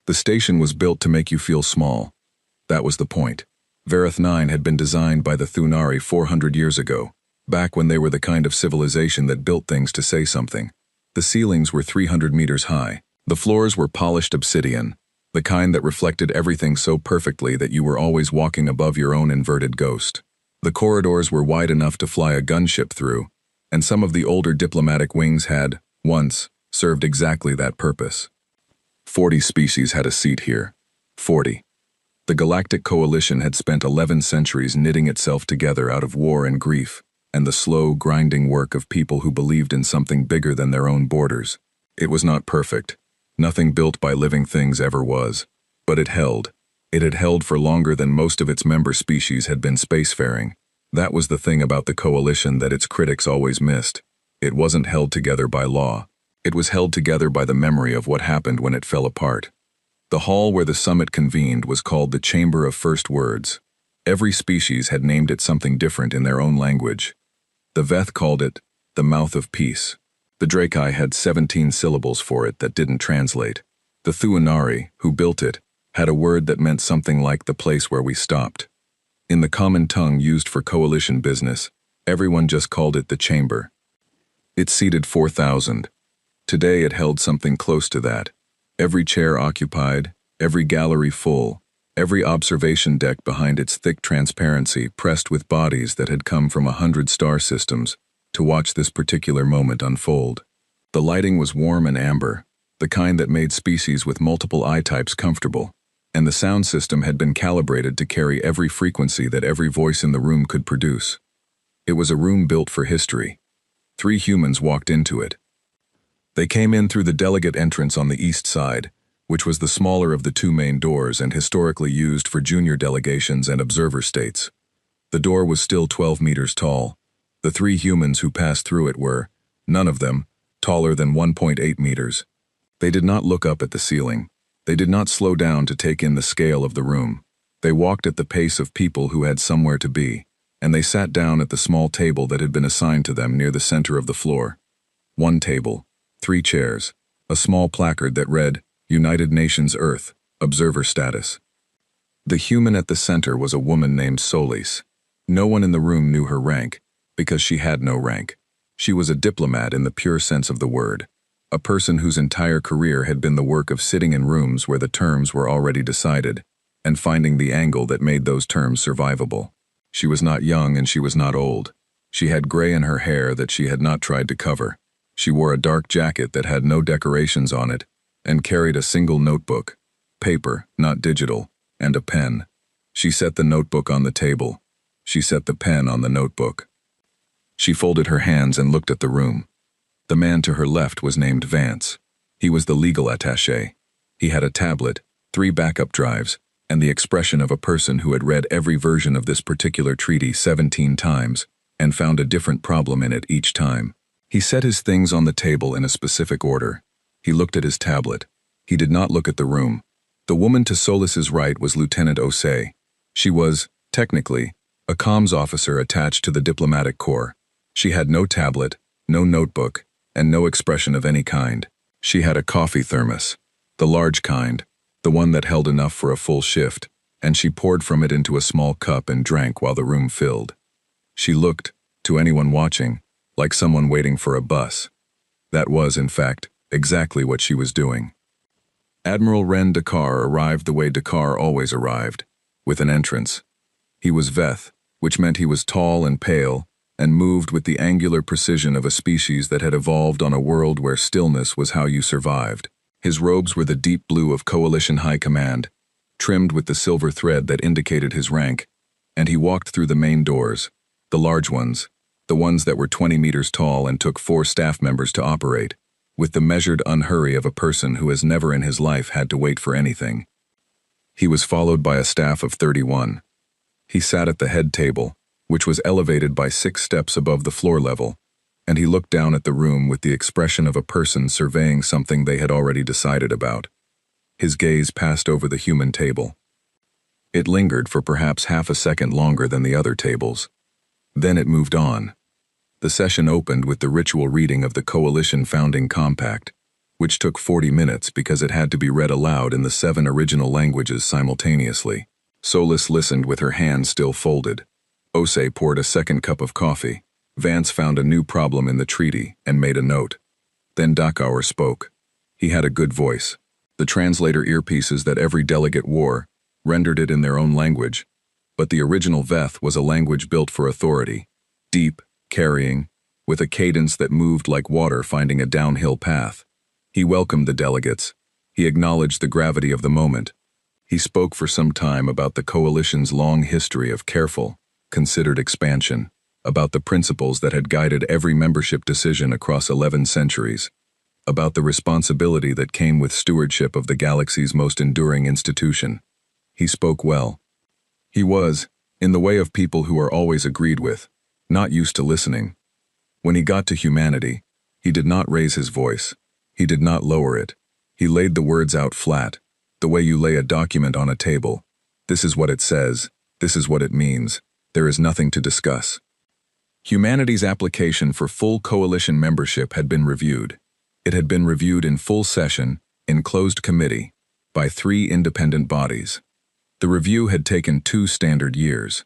The station was built to make you feel small. That was the point. Vareth 9 had been designed by the Thunari 400 years ago, back when they were the kind of civilization that built things to say something. The ceilings were 300 meters high. The floors were polished obsidian, the kind that reflected everything so perfectly that you were always walking above your own inverted ghost. The corridors were wide enough to fly a gunship through, and some of the older diplomatic wings had, once, served exactly that purpose. 40 species had a seat here. 40. The Galactic Coalition had spent 11 centuries knitting itself together out of war and grief, and the slow, grinding work of people who believed in something bigger than their own borders. It was not perfect. Nothing built by living things ever was. But it held. It had held for longer than most of its member species had been spacefaring. That was the thing about the Coalition that its critics always missed. It wasn't held together by law. It was held together by the memory of what happened when it fell apart. The hall where the summit convened was called the Chamber of First Words. Every species had named it something different in their own language. The Veth called it the Mouth of Peace. The Drakai had 17 syllables for it that didn't translate. The Thuanari, who built it, had a word that meant something like the place where we stopped. In the common tongue used for coalition business, everyone just called it the chamber. It seated 4,000. Today it held something close to that. Every chair occupied, every gallery full, every observation deck behind its thick transparency pressed with bodies that had come from 100 star systems to watch this particular moment unfold. The lighting was warm and amber, the kind that made species with multiple eye types comfortable, and the sound system had been calibrated to carry every frequency that every voice in the room could produce. It was a room built for history. 3 humans walked into it. They came in through the delegate entrance on the east side, which was the smaller of the 2 main doors and historically used for junior delegations and observer states. The door was still 12 meters tall. The 3 humans who passed through it were, none of them, taller than 1.8 meters. They did not look up at the ceiling. They did not slow down to take in the scale of the room. They walked at the pace of people who had somewhere to be, and they sat down at the small table that had been assigned to them near the center of the floor. 1 table, 3 chairs, a small placard that read, United Nations Earth, Observer Status. The human at the center was a woman named Solis. No one in the room knew her rank, because she had no rank. She was a diplomat in the pure sense of the word, a person whose entire career had been the work of sitting in rooms where the terms were already decided, and finding the angle that made those terms survivable. She was not young and she was not old. She had gray in her hair that she had not tried to cover. She wore a dark jacket that had no decorations on it, and carried a single notebook, paper, not digital, and a pen. She set the notebook on the table. She set the pen on the notebook. She folded her hands and looked at the room. The man to her left was named Vance. He was the legal attaché. He had a tablet, 3 backup drives, and the expression of a person who had read every version of this particular treaty 17 times and found a different problem in it each time. He set his things on the table in a specific order. He looked at his tablet. He did not look at the room. The woman to Solis's right was Lieutenant Osei. She was, technically, a comms officer attached to the diplomatic corps. She had no tablet, no notebook, and no expression of any kind. She had a coffee thermos, the large kind, the one that held enough for a full shift, and she poured from it into a small cup and drank while the room filled. She looked, to anyone watching, like someone waiting for a bus. That was, in fact, exactly what she was doing. Admiral Ren Dakar arrived the way Dakar always arrived, with an entrance. He was Veth, which meant he was tall and pale, and moved with the angular precision of a species that had evolved on a world where stillness was how you survived. His robes were the deep blue of Coalition High Command, trimmed with the silver thread that indicated his rank, and he walked through the main doors, the large ones, the ones that were 20 meters tall and took 4 staff members to operate, with the measured unhurry of a person who has never in his life had to wait for anything. He was followed by a staff of 31. He sat at the head table, which was elevated by 6 steps above the floor level, and he looked down at the room with the expression of a person surveying something they had already decided about. His gaze passed over the human table. It lingered for perhaps half a second longer than the other tables. Then it moved on. The session opened with the ritual reading of the Coalition Founding Compact. which took 40 minutes because it had to be read aloud in the 7 original languages simultaneously. Solis listened with her hands still folded. Osei poured a second cup of coffee. Vance found a new problem in the treaty and made a note. Then Dachauer spoke. He had a good voice. The translator earpieces that every delegate wore rendered it in their own language, but the original Veth was a language built for authority, deep, carrying, with a cadence that moved like water finding a downhill path. He welcomed the delegates. He acknowledged the gravity of the moment. He spoke for some time about the coalition's long history of careful, considered expansion, about the principles that had guided every membership decision across 11 centuries, about the responsibility that came with stewardship of the galaxy's most enduring institution. He spoke well. He was, in the way of people who are always agreed with, not used to listening. When he got to humanity, he did not raise his voice. He did not lower it. He laid the words out flat, the way you lay a document on a table. This is what it says. This is what it means. There is nothing to discuss. Humanity's application for full coalition membership had been reviewed. It had been reviewed in full session, in closed committee, by 3 independent bodies. The review had taken 2 standard years.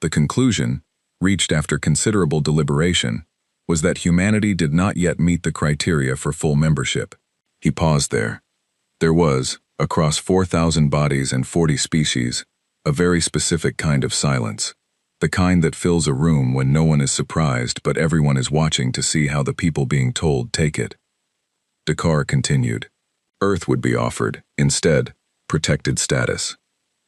The conclusion, reached after considerable deliberation, was that humanity did not yet meet the criteria for full membership. He paused there. There was, across 4,000 bodies and 40 species, a very specific kind of silence. The kind that fills a room when no one is surprised but everyone is watching to see how the people being told take it. Dakar continued. Earth would be offered, instead, protected status.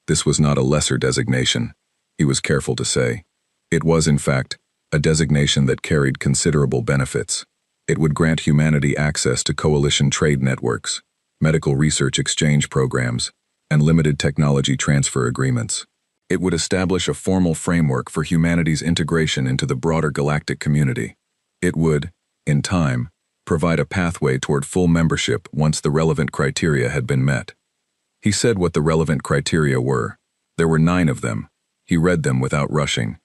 This was not a lesser designation, he was careful to say. It was, in fact, a designation that carried considerable benefits. It would grant humanity access to coalition trade networks, medical research exchange programs, and limited technology transfer agreements. It would establish a formal framework for humanity's integration into the broader galactic community. It would, in time, provide a pathway toward full membership once the relevant criteria had been met. He said what the relevant criteria were. There were 9 of them. He read them without rushing.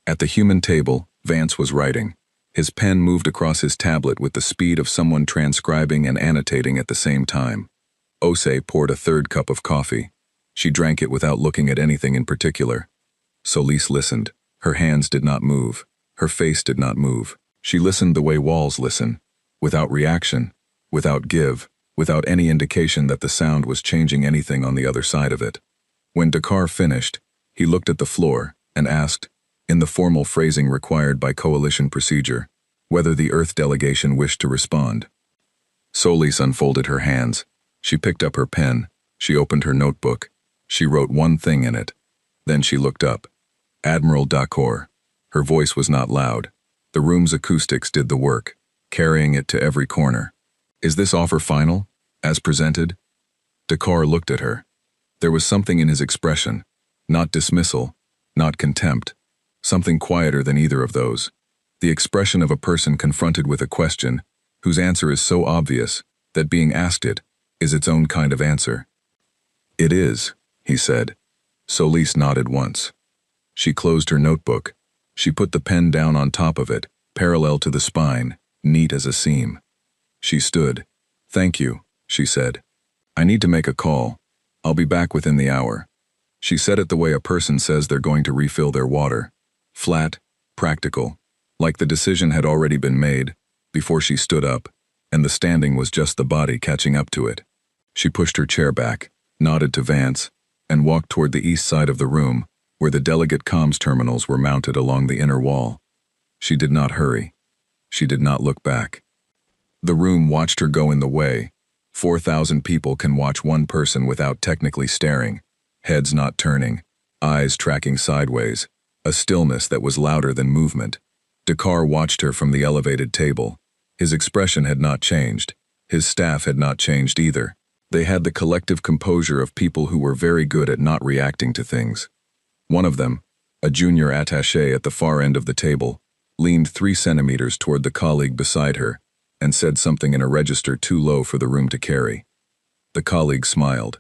At the human table, Vance was writing. His pen moved across his tablet with the speed of someone transcribing and annotating at the same time. Osei poured a 3rd cup of coffee. She drank it without looking at anything in particular. Solis listened. Her hands did not move. Her face did not move. She listened the way walls listen, without reaction, without give, without any indication that the sound was changing anything on the other side of it. When Dakar finished, he looked at the floor and asked, in the formal phrasing required by coalition procedure, whether the Earth delegation wished to respond. Solis unfolded her hands. She picked up her pen. She opened her notebook. She wrote one thing in it. Then she looked up. Admiral Dakar. Her voice was not loud. The room's acoustics did the work, carrying it to every corner. Is this offer final, as presented? Dakar looked at her. There was something in his expression, not dismissal, not contempt, something quieter than either of those. The expression of a person confronted with a question whose answer is so obvious that being asked it is its own kind of answer. It is, he said. Solis nodded once. She closed her notebook. She put the pen down on top of it, parallel to the spine, neat as a seam. She stood. Thank you, she said. I need to make a call. I'll be back within the hour. She said it the way a person says they're going to refill their water. Flat, practical, like the decision had already been made, before she stood up, and the standing was just the body catching up to it. She pushed her chair back, nodded to Vance, and walked toward the east side of the room, where the delegate comms terminals were mounted along the inner wall. She did not hurry. She did not look back. The room watched her go in the way. 4,000 people can watch one person without technically staring, heads not turning, eyes tracking sideways, a stillness that was louder than movement. Dakar watched her from the elevated table. His expression had not changed. His staff had not changed either. They had the collective composure of people who were very good at not reacting to things. One of them, a junior attaché at the far end of the table, leaned 3 centimeters toward the colleague beside her and said something in a register too low for the room to carry. The colleague smiled.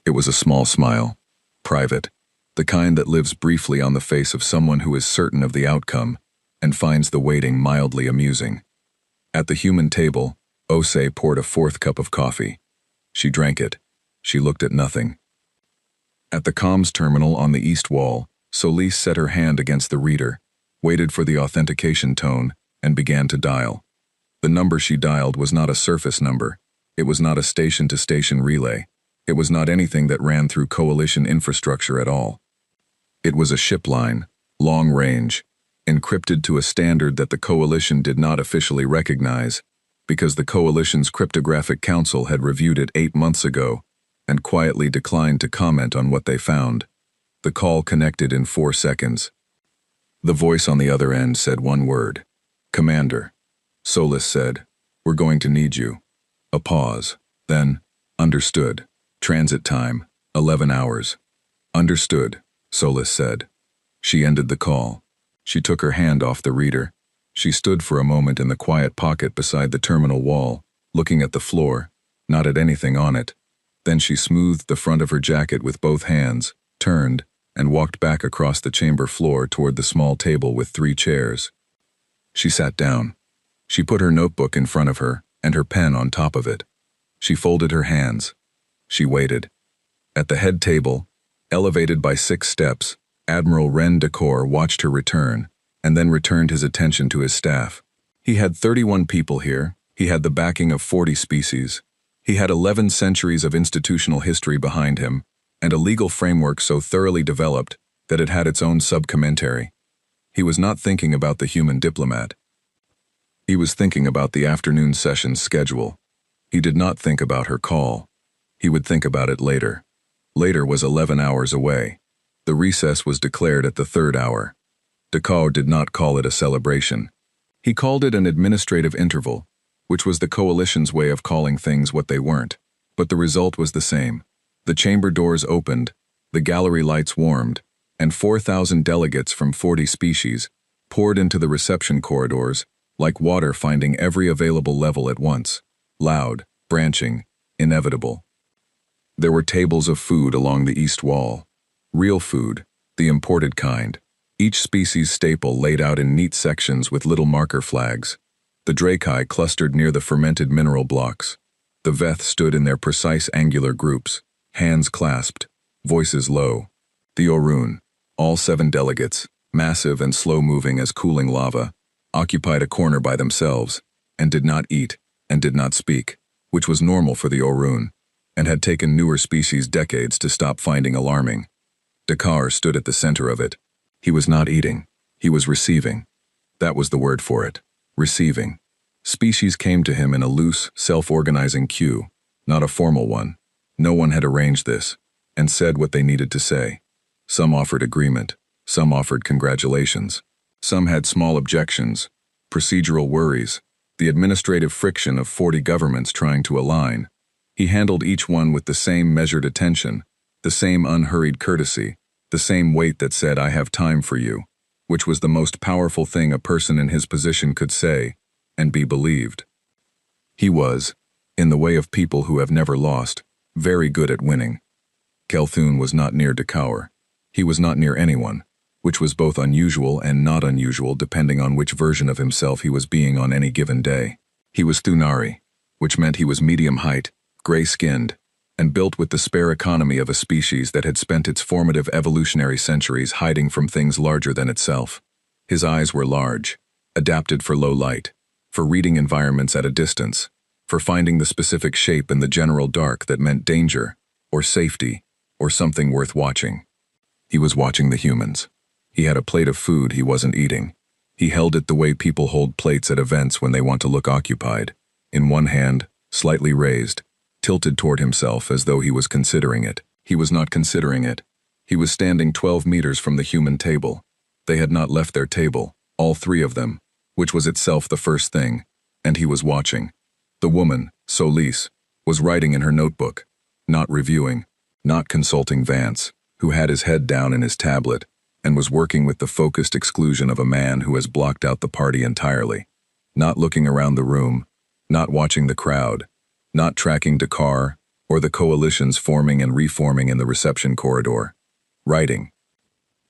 It was a small smile, private, the kind that lives briefly on the face of someone who is certain of the outcome and finds the waiting mildly amusing. At the human table, Osei poured a fourth cup of coffee. She drank it. She looked at nothing. At the comms terminal on the east wall, Solis set her hand against the reader, waited for the authentication tone, and began to dial. The number she dialed was not a surface number. It was not a station-to-station relay. It was not anything that ran through coalition infrastructure at all. It was a ship line, long range, encrypted to a standard that the coalition did not officially recognize, because the coalition's cryptographic council had reviewed it 8 months ago and quietly declined to comment on what they found. The call connected in 4 seconds. The voice on the other end said one word, "Commander." Solis said, "We're going to need you." A pause. Then, "Understood. Transit time, 11 hours. "Understood," Solis said. She ended the call. She took her hand off the reader. She stood for a moment in the quiet pocket beside the terminal wall, looking at the floor, not at anything on it. Then she smoothed the front of her jacket with both hands, turned, and walked back across the chamber floor toward the small table with 3 chairs. She sat down. She put her notebook in front of her and her pen on top of it. She folded her hands. She waited. At the head table, elevated by 6 steps, Admiral Ren Decor watched her return, and then returned his attention to his staff. He had 31 people here. He had the backing of 40 species. He had 11 centuries of institutional history behind him, and a legal framework so thoroughly developed that it had its own sub-commentary. He was not thinking about the human diplomat. He was thinking about the afternoon session's schedule. He did not think about her call. He would think about it later. Later was 11 hours away. The recess was declared at the 3rd hour. Decor did not call it a celebration. He called it an administrative interval, which was the coalition's way of calling things what they weren't. But the result was the same. The chamber doors opened, the gallery lights warmed, and 4,000 delegates from 40 species poured into the reception corridors, like water finding every available level at once. Loud, branching, inevitable. There were tables of food along the east wall. Real food, the imported kind. Each species staple laid out in neat sections with little marker flags. The Draci clustered near the fermented mineral blocks. The Veth stood in their precise angular groups, hands clasped, voices low. The Orun, all 7 delegates, massive and slow-moving as cooling lava, occupied a corner by themselves, and did not eat, and did not speak, which was normal for the Orun, and had taken newer species decades to stop finding alarming. Dakar stood at the center of it. He was not eating. He was receiving. That was the word for it. Receiving. Species came to him in a loose, self-organizing queue, not a formal one. No one had arranged this, and said what they needed to say. Some offered agreement. Some offered congratulations. Some had small objections, procedural worries, the administrative friction of 40 governments trying to align. He handled each one with the same measured attention, the same unhurried courtesy, the same weight that said, "I have time for you," which was the most powerful thing a person in his position could say and be believed. He was, in the way of people who have never lost, very good at winning. Kelthun was not near Dakar. He was not near anyone, which was both unusual and not unusual depending on which version of himself he was being on any given day. He was Thunari, which meant he was medium height, gray-skinned, and built with the spare economy of a species that had spent its formative evolutionary centuries hiding from things larger than itself. His eyes were large, adapted for low light, for reading environments at a distance, for finding the specific shape in the general dark that meant danger, or safety, or something worth watching. He was watching the humans. He had a plate of food he wasn't eating. He held it the way people hold plates at events when they want to look occupied, in one hand, slightly raised, tilted toward himself as though he was considering it. He was not considering it. He was standing 12 meters from the human table. They had not left their table, all 3 of them, which was itself the first thing, and he was watching. The woman, Solis, was writing in her notebook, not reviewing, not consulting Vance, who had his head down in his tablet, and was working with the focused exclusion of a man who has blocked out the party entirely, not looking around the room, not watching the crowd, not tracking Dakar or the coalitions forming and reforming in the reception corridor. Writing.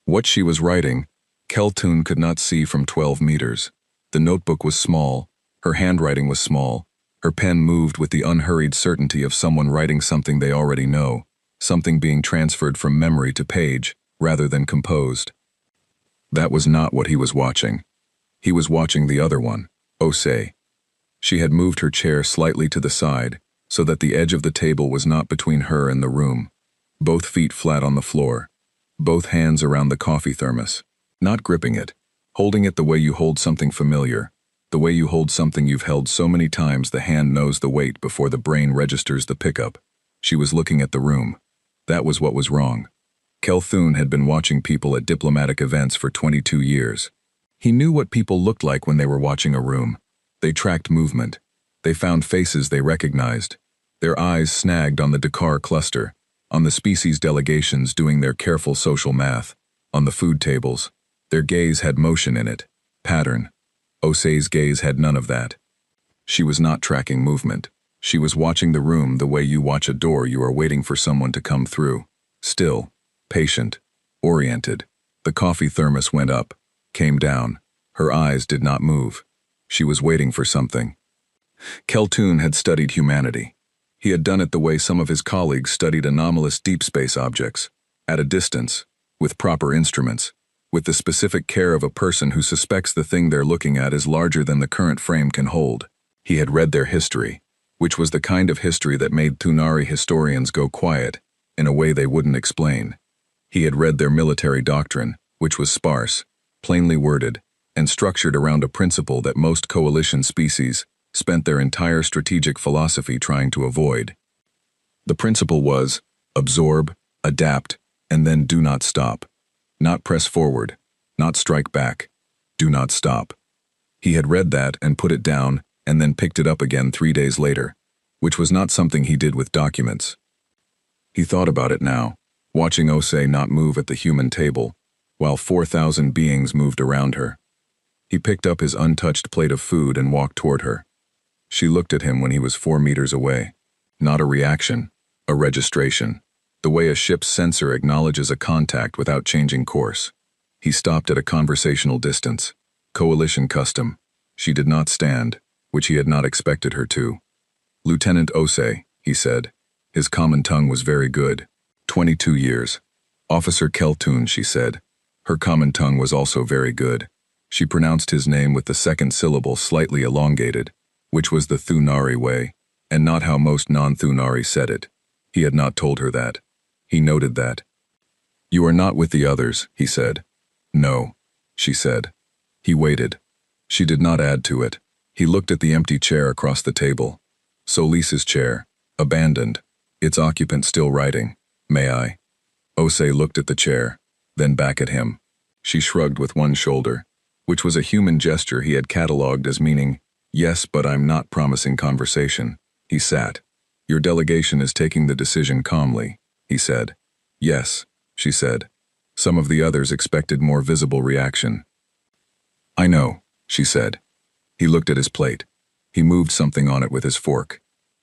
What she was writing, Kelthun could not see from 12 meters. The notebook was small, her handwriting was small, Her pen moved with the unhurried certainty of someone writing something they already know, something being transferred from memory to page, rather than composed. That was not what he was watching. He was watching the other one, Osei. She had moved her chair slightly to the side, so that the edge of the table was not between her and the room. Both feet flat on the floor. Both hands around the coffee thermos. Not gripping it. Holding it the way you hold something familiar. The way you hold something you've held so many times the hand knows the weight before the brain registers the pickup. She was looking at the room. That was what was wrong. Kelthun had been watching people at diplomatic events for 22 years. He knew what people looked like when they were watching a room. They tracked movement. They found faces they recognized. Their eyes snagged on the Dakar cluster, on the species delegations doing their careful social math, on the food tables. Their gaze had motion in it, pattern. Osei's gaze had none of that. She was not tracking movement. She was watching the room the way you watch a door you are waiting for someone to come through. Still, patient, oriented. The coffee thermos went up, came down. Her eyes did not move. She was waiting for something. Kelthun had studied humanity. He had done it the way some of his colleagues studied anomalous deep space objects, at a distance, with proper instruments, with the specific care of a person who suspects the thing they're looking at is larger than the current frame can hold. He had read their history, which was the kind of history that made Thunari historians go quiet, in a way they wouldn't explain. He had read their military doctrine, which was sparse, plainly worded, and structured around a principle that most coalition species spent their entire strategic philosophy trying to avoid. The principle was, absorb, adapt, and then do not stop. Not press forward, not strike back. Do not stop. He had read that and put it down and then picked it up again 3 days later, which was not something he did with documents. He thought about it now, watching Osei not move at the human table, while 4,000 beings moved around her. He picked up his untouched plate of food and walked toward her. She looked at him when he was 4 meters away. Not a reaction, a registration. The way a ship's sensor acknowledges a contact without changing course. He stopped at a conversational distance. Coalition custom. She did not stand, which he had not expected her to. Lieutenant Osei, he said. His common tongue was very good. 22 years. Officer Kelthun, she said. Her common tongue was also very good. She pronounced his name with the second syllable slightly elongated, which was the Thunari way, and not how most non-Thunari said it. He had not told her that. He noted that. You are not with the others, he said. No, she said. He waited. She did not add to it. He looked at the empty chair across the table. Solis's chair, abandoned, its occupant still writing. May I? Osei looked at the chair, then back at him. She shrugged with one shoulder, which was a human gesture he had catalogued as meaning, yes, but I'm not promising conversation. He sat. Your delegation is taking the decision calmly, he said. Yes, she said. Some of the others expected more visible reaction. I know, she said. He looked at his plate. He moved something on it with his fork.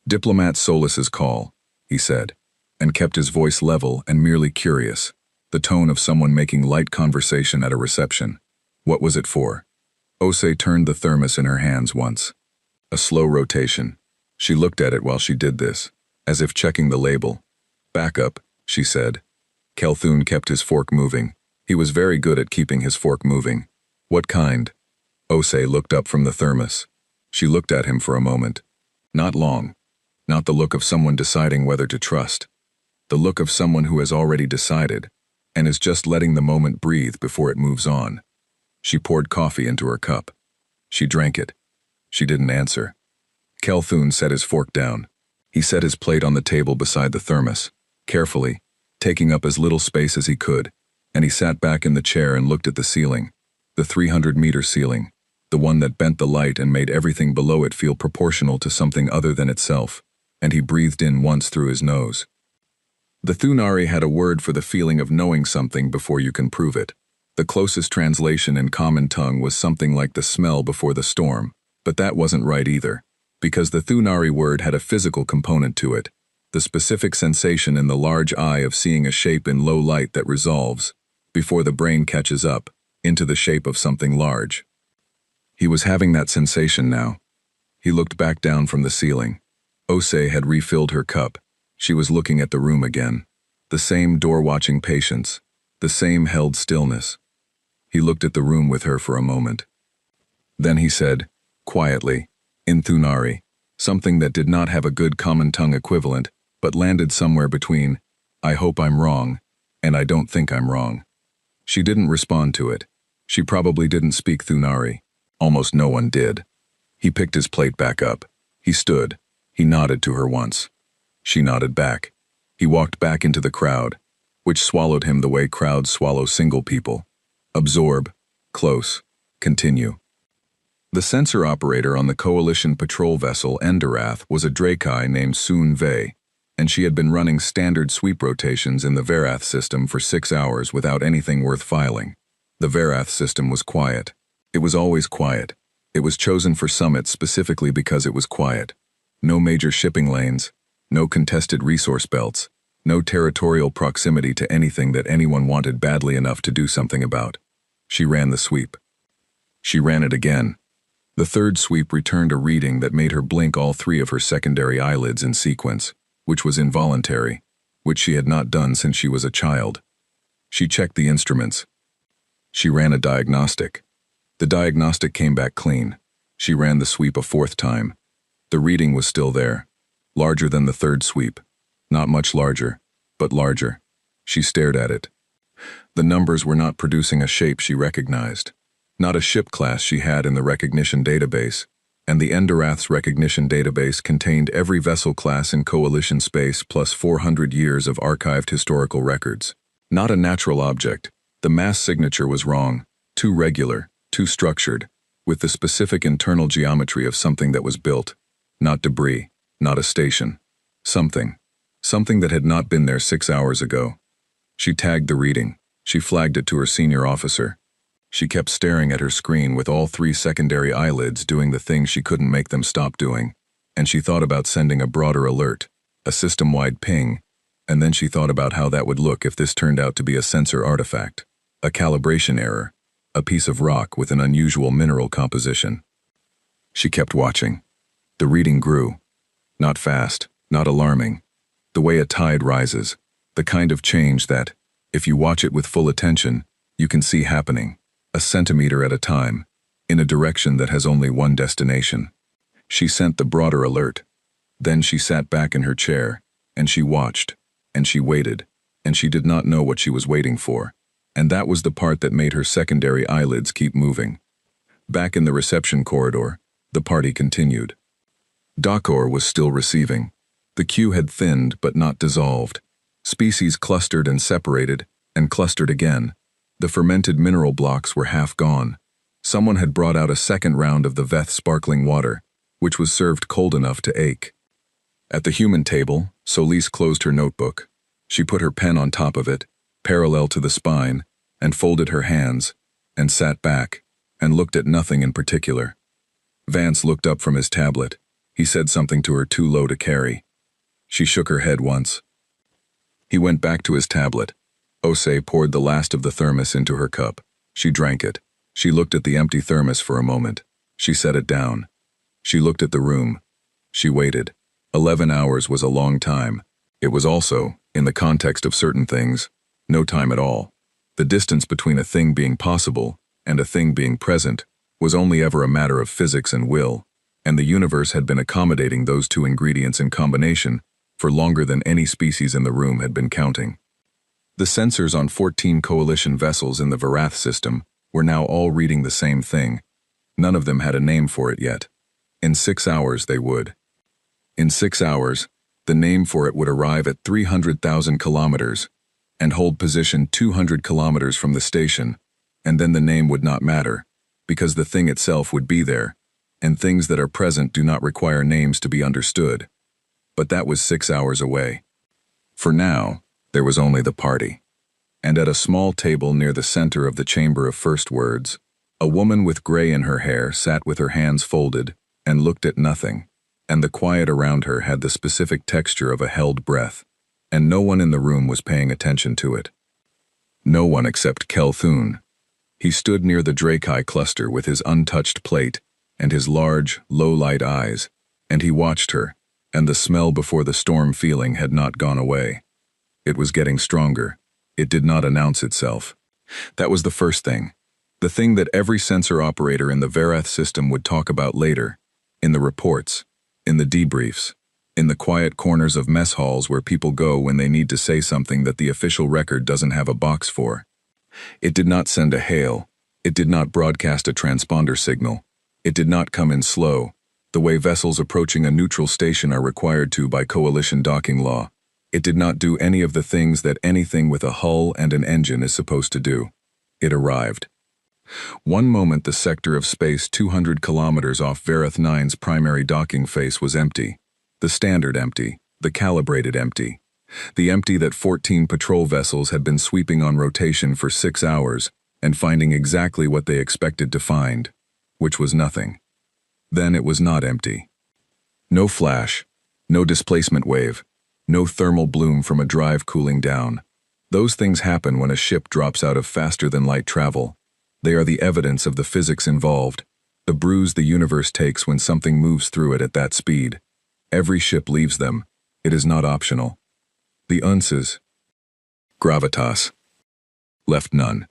Diplomat Solis's call, he said, and kept his voice level and merely curious, the tone of someone making light conversation at a reception. What was it for? Osei turned the thermos in her hands once. A slow rotation. She looked at it while she did this, as if checking the label. Backup, she said. Kelthun kept his fork moving. He was very good at keeping his fork moving. What kind? Osei looked up from the thermos. She looked at him for a moment. Not long. Not the look of someone deciding whether to trust. The look of someone who has already decided, and is just letting the moment breathe before it moves on. She poured coffee into her cup. She drank it. She didn't answer. Kelthun set his fork down. He set his plate on the table beside the thermos, carefully, taking up as little space as he could, and he sat back in the chair and looked at the ceiling, the 300-meter ceiling, the one that bent the light and made everything below it feel proportional to something other than itself, and he breathed in once through his nose. The Thunari had a word for the feeling of knowing something before you can prove it. The closest translation in common tongue was something like the smell before the storm, but that wasn't right either, because the Thunari word had a physical component to it, the specific sensation in the large eye of seeing a shape in low light that resolves, before the brain catches up, into the shape of something large. He was having that sensation now. He looked back down from the ceiling. Osei had refilled her cup. She was looking at the room again. The same door-watching patience. The same held stillness. He looked at the room with her for a moment. Then he said, quietly, in Thunari, something that did not have a good common tongue equivalent, but landed somewhere between, I hope I'm wrong, and I don't think I'm wrong. She didn't respond to it. She probably didn't speak Thunari. Almost no one did. He picked his plate back up. He stood. He nodded to her once. She nodded back. He walked back into the crowd, which swallowed him the way crowds swallow single people. Absorb, close, continue. The sensor operator on the Coalition patrol vessel Enderath was a Drakai named Soon Vei, and she had been running standard sweep rotations in the Verath system for 6 hours without anything worth filing. The Verath system was quiet. It was always quiet. It was chosen for summits specifically because it was quiet. No major shipping lanes, no contested resource belts, no territorial proximity to anything that anyone wanted badly enough to do something about. She ran the sweep. She ran it again. The third sweep returned a reading that made her blink all 3 of her secondary eyelids in sequence, which was involuntary, which she had not done since she was a child. She checked the instruments. She ran a diagnostic. The diagnostic came back clean. She ran the sweep a 4th time. The reading was still there, larger than the 3rd sweep. Not much larger, but larger. She stared at it. The numbers were not producing a shape she recognized. Not a ship class she had in the recognition database, and the Enderath's recognition database contained every vessel class in Coalition space plus 400 years of archived historical records. Not a natural object. The mass signature was wrong, too regular, too structured, with the specific internal geometry of something that was built. Not debris, not a station. Something that had not been there 6 hours ago. She tagged the reading. She flagged it to her senior officer. She kept staring at her screen with all 3 secondary eyelids doing the thing she couldn't make them stop doing, and she thought about sending a broader alert, a system-wide ping, and then she thought about how that would look if this turned out to be a sensor artifact, a calibration error, a piece of rock with an unusual mineral composition. She kept watching. The reading grew. Not fast, not alarming. The way a tide rises, the kind of change that, if you watch it with full attention, you can see happening. A centimeter at a time, in a direction that has only one destination. She sent the broader alert. Then she sat back in her chair, and she watched, and she waited, and she did not know what she was waiting for, and that was the part that made her secondary eyelids keep moving. Back in the reception corridor, the party continued. Dakor was still receiving. The queue had thinned but not dissolved. Species clustered and separated, and clustered again. The fermented mineral blocks were half gone. Someone had brought out a second round of the Veth sparkling water, which was served cold enough to ache. At the human table, Solis closed her notebook. She put her pen on top of it, parallel to the spine, and folded her hands, and sat back, and looked at nothing in particular. Vance looked up from his tablet. He said something to her too low to carry. She shook her head once. He went back to his tablet. Osei poured the last of the thermos into her cup. She drank it. She looked at the empty thermos for a moment. She set it down. She looked at the room. She waited. 11 hours was a long time. It was also, in the context of certain things, no time at all. The distance between a thing being possible and a thing being present was only ever a matter of physics and will, and the universe had been accommodating those 2 ingredients in combination for longer than any species in the room had been counting. The sensors on 14 Coalition vessels in the Verath system were now all reading the same thing. None of them had a name for it yet. In 6 hours they would. In 6 hours, the name for it would arrive at 300,000 kilometers and hold position 200 kilometers from the station, and then the name would not matter, because the thing itself would be there, and things that are present do not require names to be understood. But that was 6 hours away. For now, there was only the party. And at a small table near the center of the Chamber of First Words, a woman with gray in her hair sat with her hands folded and looked at nothing, and the quiet around her had the specific texture of a held breath, and no one in the room was paying attention to it. No one except Kelthun. He stood near the Drakai cluster with his untouched plate, and his large, low-light eyes, and he watched her, and the smell before the storm feeling had not gone away. It was getting stronger. It did not announce itself. That was the first thing. The thing that every sensor operator in the Verath system would talk about later, in the reports, in the debriefs, in the quiet corners of mess halls where people go when they need to say something that the official record doesn't have a box for. It did not send a hail. It did not broadcast a transponder signal. It did not come in slow, the way vessels approaching a neutral station are required to by coalition docking law. It did not do any of the things that anything with a hull and an engine is supposed to do. It arrived. One moment the sector of space 200 kilometers off Verath 9's primary docking face was empty. The standard empty, the calibrated empty. The empty that 14 patrol vessels had been sweeping on rotation for 6 hours and finding exactly what they expected to find, which was nothing. Then it was not empty. No flash, no displacement wave, no thermal bloom from a drive cooling down. Those things happen when a ship drops out of faster-than-light travel. They are the evidence of the physics involved, the bruise the universe takes when something moves through it at that speed. Every ship leaves them. It is not optional. The unces, gravitas, left none.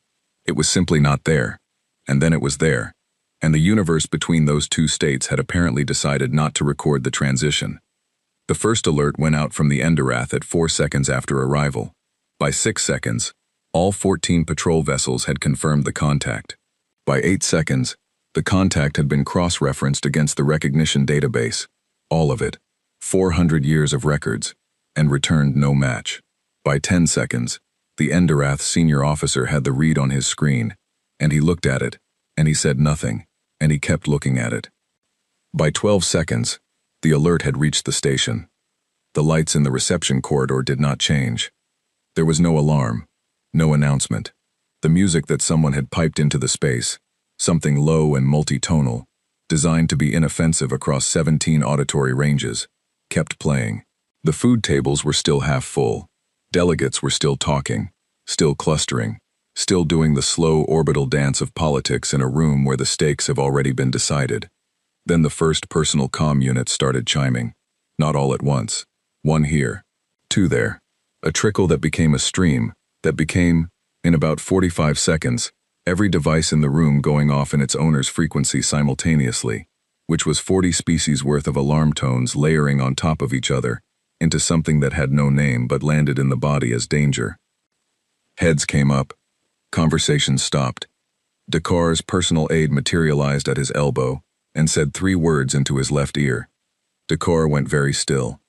It was simply not there. And then it was there. And the universe between those two states had apparently decided not to record the transition. The first alert went out from the Endurath at 4 seconds after arrival. By 6 seconds, all 14 patrol vessels had confirmed the contact. By 8 seconds, the contact had been cross-referenced against the recognition database, all of it, 400 years of records, and returned no match. By 10 seconds, the Endurath senior officer had the read on his screen, and he looked at it, and he said nothing, and he kept looking at it. By 12 seconds, the alert had reached the station. The lights in the reception corridor did not change. There was no alarm, no announcement. The music that someone had piped into the space, something low and multi-tonal, designed to be inoffensive across 17 auditory ranges, kept playing. The food tables were still half full. Delegates were still talking, still clustering, still doing the slow orbital dance of politics in a room where the stakes have already been decided. Then the first personal comm units started chiming, not all at once. One here, two there. A trickle that became a stream, that became, in about 45 seconds, every device in the room going off in its owner's frequency simultaneously, which was 40 species worth of alarm tones layering on top of each other into something that had no name but landed in the body as danger. Heads came up. Conversations stopped. Dakar's personal aide materialized at his elbow and said 3 words into his left ear. Dakar went very still.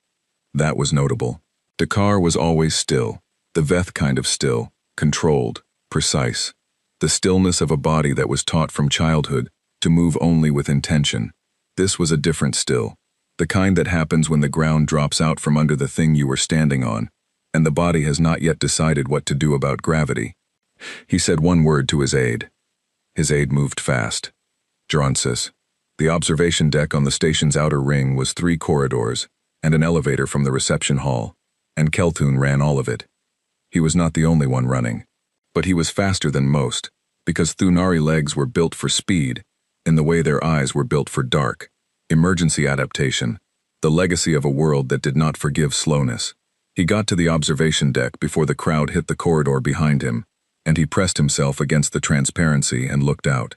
That was notable. Dakar was always still, the Veth kind of still, controlled, precise. The stillness of a body that was taught from childhood to move only with intention. This was a different still, the kind that happens when the ground drops out from under the thing you were standing on, and the body has not yet decided what to do about gravity. He said 1 word to his aide. His aide moved fast. Geronsis. The observation deck on the station's outer ring was 3 corridors and an elevator from the reception hall, and Keltun ran all of it. He was not the only one running, but he was faster than most, because Thunari legs were built for speed, in the way their eyes were built for dark. Emergency adaptation, the legacy of a world that did not forgive slowness. He got to the observation deck before the crowd hit the corridor behind him, and he pressed himself against the transparency and looked out.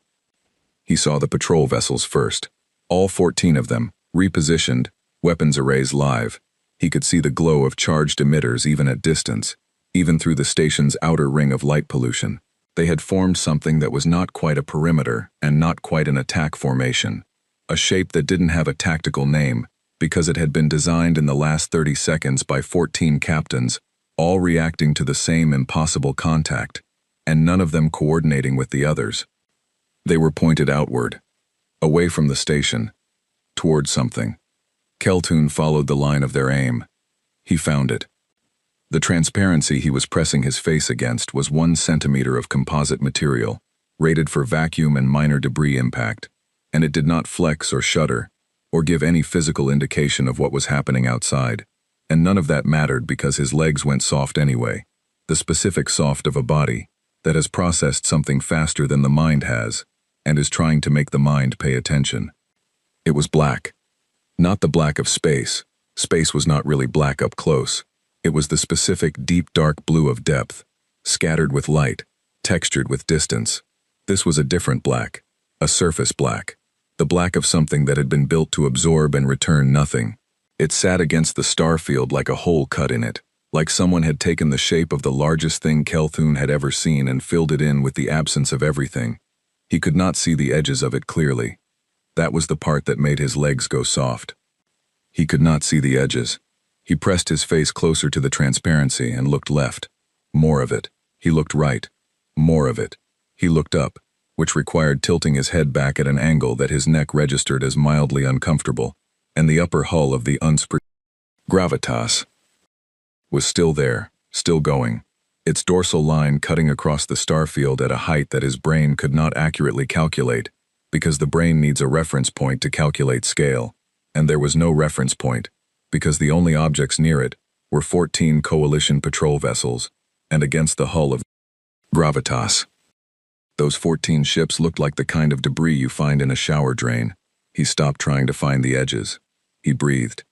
He saw the patrol vessels first, all 14 of them, repositioned, weapons arrays live. He could see the glow of charged emitters even at distance, even through the station's outer ring of light pollution. They had formed something that was not quite a perimeter and not quite an attack formation, a shape that didn't have a tactical name because it had been designed in the last 30 seconds by 14 captains, all reacting to the same impossible contact, and none of them coordinating with the others. They were pointed outward, away from the station, toward something. Keltun followed the line of their aim. He found it. The transparency he was pressing his face against was 1 centimeter of composite material, rated for vacuum and minor debris impact, and it did not flex or shudder, or give any physical indication of what was happening outside, and none of that mattered because his legs went soft anyway, the specific soft of a body that has processed something faster than the mind has, and is trying to make the mind pay attention. It was black. Not the black of space. Space was not really black up close. It was the specific deep dark blue of depth, scattered with light, textured with distance. This was a different black, a surface black, the black of something that had been built to absorb and return nothing. It sat against the star field like a hole cut in it, like someone had taken the shape of the largest thing Kelthun had ever seen and filled it in with the absence of everything. He could not see the edges of it clearly. That was the part that made his legs go soft. He could not see the edges. He pressed his face closer to the transparency and looked left. More of it. He looked right. More of it. He looked up, which required tilting his head back at an angle that his neck registered as mildly uncomfortable, and the upper hull of the gravitas was still there, still going, its dorsal line cutting across the starfield at a height that his brain could not accurately calculate, because the brain needs a reference point to calculate scale, and there was no reference point, because the only objects near it were 14 coalition patrol vessels, and against the hull of gravitas. Those 14 ships looked like the kind of debris you find in a shower drain. He stopped trying to find the edges. He breathed.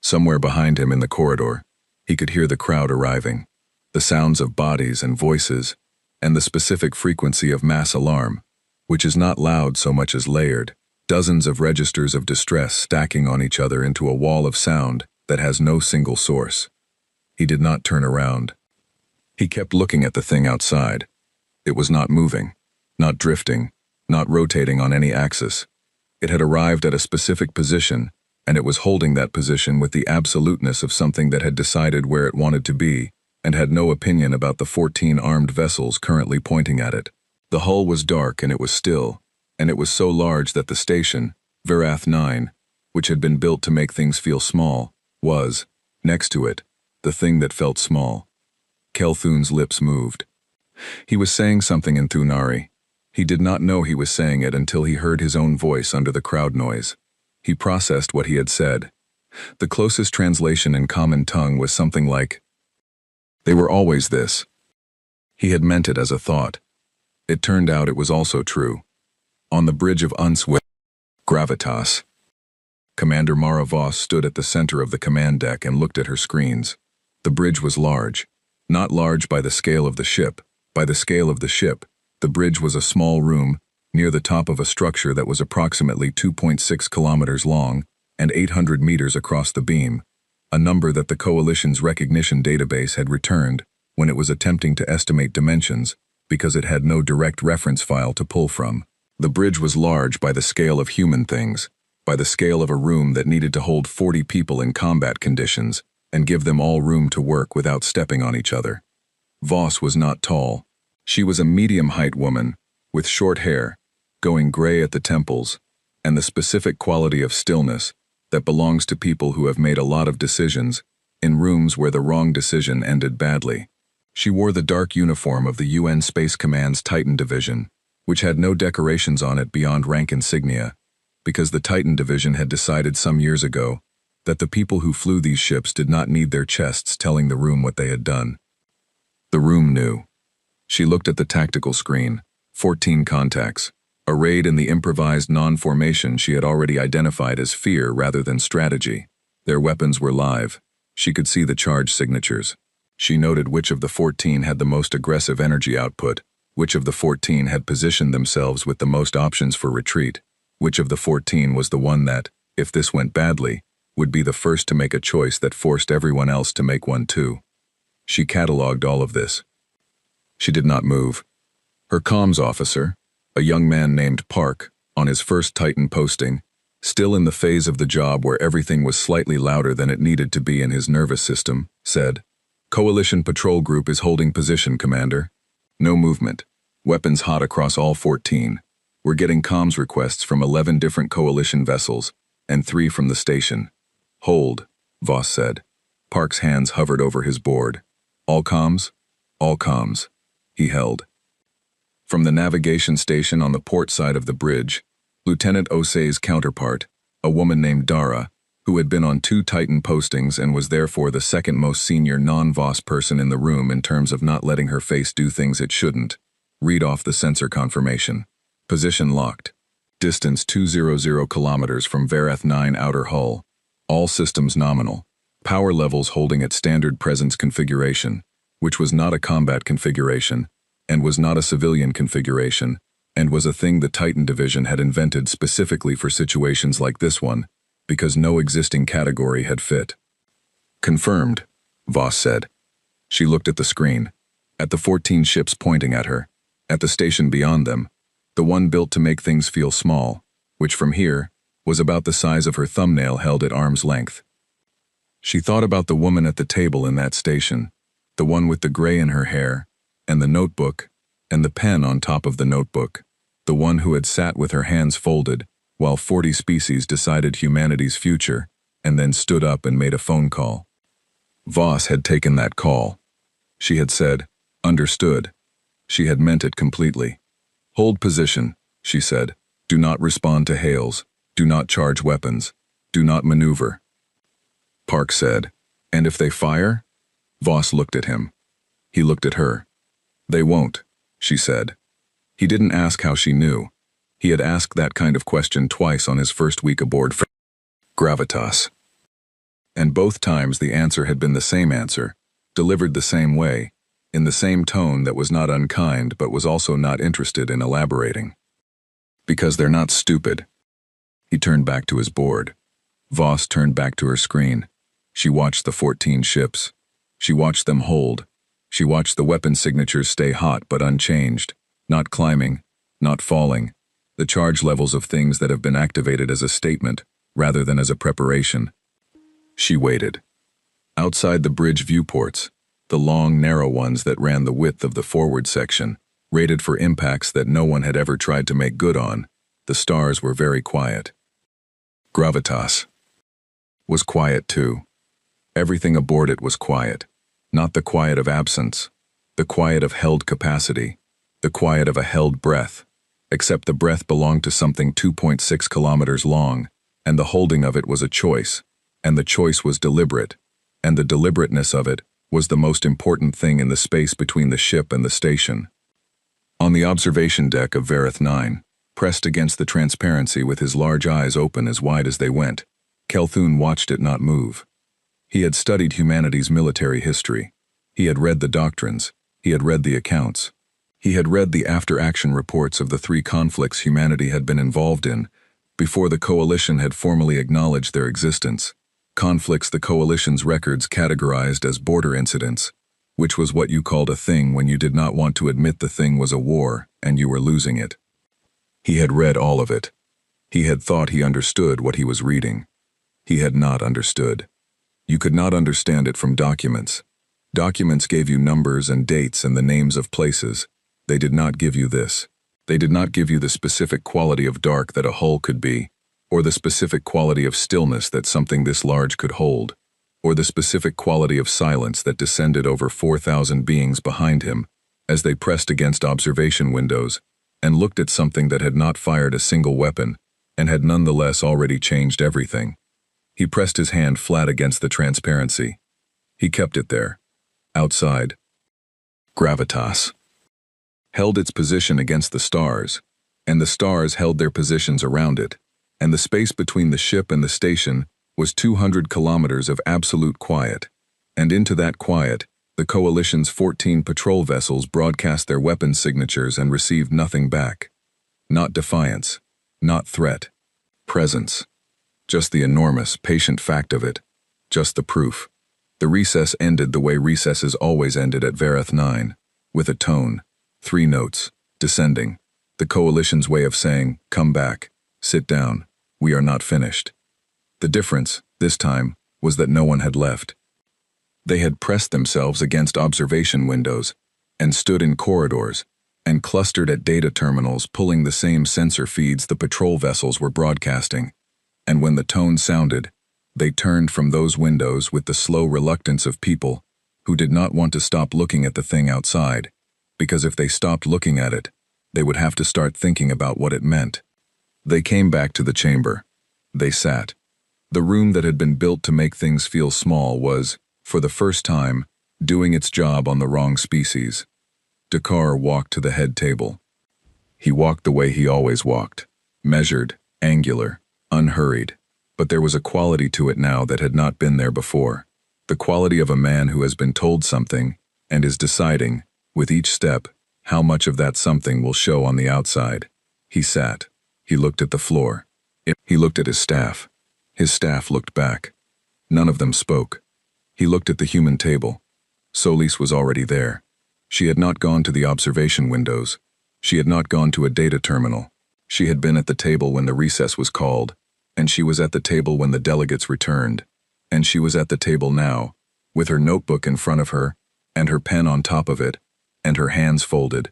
Somewhere behind him in the corridor, he could hear the crowd arriving, the sounds of bodies and voices, and the specific frequency of mass alarm, which is not loud so much as layered, dozens of registers of distress stacking on each other into a wall of sound that has no single source. He did not turn around. He kept looking at the thing outside. It was not moving, not drifting, not rotating on any axis. It had arrived at a specific position, and it was holding that position with the absoluteness of something that had decided where it wanted to be, and had no opinion about the 14 armed vessels currently pointing at it. The hull was dark and it was still, and it was so large that the station, Verath 9, which had been built to make things feel small, was, next to it, the thing that felt small. Kelthun's lips moved. He was saying something in Thunari. He did not know he was saying it until he heard his own voice under the crowd noise. He processed what he had said. The closest translation in common tongue was something like, "They were always this." He had meant it as a thought. It turned out it was also true. On the bridge of Unswit, Gravitas, Commander Mara Voss stood at the center of the command deck and looked at her screens. The bridge was large. Not large by the scale of the ship. By the scale of the ship, the bridge was a small room near the top of a structure that was approximately 2.6 kilometers long and 800 meters across the beam, a number that the Coalition's recognition database had returned when it was attempting to estimate dimensions because it had no direct reference file to pull from. The bridge was large by the scale of human things, by the scale of a room that needed to hold 40 people in combat conditions and give them all room to work without stepping on each other. Voss was not tall. She was a medium-height woman, with short hair, going gray at the temples, and the specific quality of stillness that belongs to people who have made a lot of decisions in rooms where the wrong decision ended badly. She wore the dark uniform of the UN Space Command's Titan Division, which had no decorations on it beyond rank insignia, because the Titan Division had decided some years ago that the people who flew these ships did not need their chests telling the room what they had done. The room knew. She looked at the tactical screen, 14 contacts, arrayed in the improvised non-formation she had already identified as fear rather than strategy. Their weapons were live. She could see the charge signatures. She noted which of the 14 had the most aggressive energy output, which of the 14 had positioned themselves with the most options for retreat, which of the 14 was the one that, if this went badly, would be the first to make a choice that forced everyone else to make one too. She catalogued all of this. She did not move. Her comms officer, a young man named Park, on his first Titan posting, still in the phase of the job where everything was slightly louder than it needed to be in his nervous system, said, "Coalition Patrol Group is holding position, Commander. No movement. Weapons hot across all 14. We're getting comms requests from 11 different Coalition vessels, and 3 from the station." "Hold," Voss said. Park's hands hovered over his board. "All comms?" "All comms." He held. From the navigation station on the port side of the bridge, Lieutenant Osei's counterpart, a woman named Dara, who had been on 2 Titan postings and was therefore the second most senior non-Voss person in the room in terms of not letting her face do things it shouldn't, read off the sensor confirmation. Position locked. Distance 200 kilometers from Vareth 9 outer hull. All systems nominal. Power levels holding at standard presence configuration, which was not a combat configuration, and was not a civilian configuration, and was a thing the Titan Division had invented specifically for situations like this one, because no existing category had fit. Confirmed, Voss said. She looked at the screen, at the 14 ships pointing at her, at the station beyond them, the one built to make things feel small, which from here was about the size of her thumbnail held at arm's length. She thought about the woman at the table in that station, the one with the gray in her hair, and the notebook, and the pen on top of the notebook, the one who had sat with her hands folded while 40 species decided humanity's future, and then stood up and made a phone call. Voss had taken that call. She had said, "Understood." She had meant it completely. "Hold position," she said. "Do not respond to hails. Do not charge weapons. Do not maneuver." Park said, "And if they fire?" Voss looked at him. He looked at her. "They won't," she said. He didn't ask how she knew. He had asked that kind of question twice on his first week aboard Gravitas. And both times the answer had been the same answer, delivered the same way, in the same tone that was not unkind but was also not interested in elaborating. "Because they're not stupid." He turned back to his board. Voss turned back to her screen. She watched the 14 ships. She watched them hold. She watched the weapon signatures stay hot but unchanged, not climbing, not falling, the charge levels of things that have been activated as a statement rather than as a preparation. She waited. Outside the bridge viewports, the long, narrow ones that ran the width of the forward section, rated for impacts that no one had ever tried to make good on, the stars were very quiet. Gravitas was quiet too. Everything aboard it was quiet, not the quiet of absence, the quiet of held capacity, the quiet of a held breath, except the breath belonged to something 2.6 kilometers long, and the holding of it was a choice, and the choice was deliberate, and the deliberateness of it was the most important thing in the space between the ship and the station. On the observation deck of Vareth 9, pressed against the transparency with his large eyes open as wide as they went, Kelthun watched it not move. He had studied humanity's military history. He had read the doctrines. He had read the accounts. He had read the after-action reports of the 3 conflicts humanity had been involved in before the Coalition had formally acknowledged their existence. Conflicts the Coalition's records categorized as border incidents, which was what you called a thing when you did not want to admit the thing was a war and you were losing it. He had read all of it. He had thought he understood what he was reading. He had not understood. You could not understand it from documents. Documents gave you numbers and dates and the names of places. They did not give you this. They did not give you the specific quality of dark that a hull could be, or the specific quality of stillness that something this large could hold, or the specific quality of silence that descended over 4,000 beings behind him as they pressed against observation windows and looked at something that had not fired a single weapon and had nonetheless already changed everything. He pressed his hand flat against the transparency. He kept it there. Outside. Gravitas held its position against the stars, and the stars held their positions around it, and the space between the ship and the station was 200 kilometers of absolute quiet, and into that quiet, the Coalition's 14 patrol vessels broadcast their weapon signatures and received nothing back. Not defiance, not threat, presence. Just the enormous, patient fact of it, just the proof. The recess ended the way recesses always ended at Vareth 9, with a tone, 3 notes, descending, the Coalition's way of saying, "Come back, sit down, we are not finished." The difference, this time, was that no one had left. They had pressed themselves against observation windows, and stood in corridors, and clustered at data terminals pulling the same sensor feeds the patrol vessels were broadcasting, and when the tone sounded, they turned from those windows with the slow reluctance of people who did not want to stop looking at the thing outside, because if they stopped looking at it, they would have to start thinking about what it meant. They came back to the chamber. They sat. The room that had been built to make things feel small was, for the first time, doing its job on the wrong species. Dakar walked to the head table. He walked the way he always walked. Measured, angular, unhurried. But there was a quality to it now that had not been there before. The quality of a man who has been told something and is deciding, with each step, how much of that something will show on the outside. He sat. He looked at the floor. He looked at his staff. His staff looked back. None of them spoke. He looked at the human table. Solis was already there. She had not gone to the observation windows. She had not gone to a data terminal. She had been at the table when the recess was called, and she was at the table when the delegates returned, and she was at the table now, with her notebook in front of her, and her pen on top of it, and her hands folded,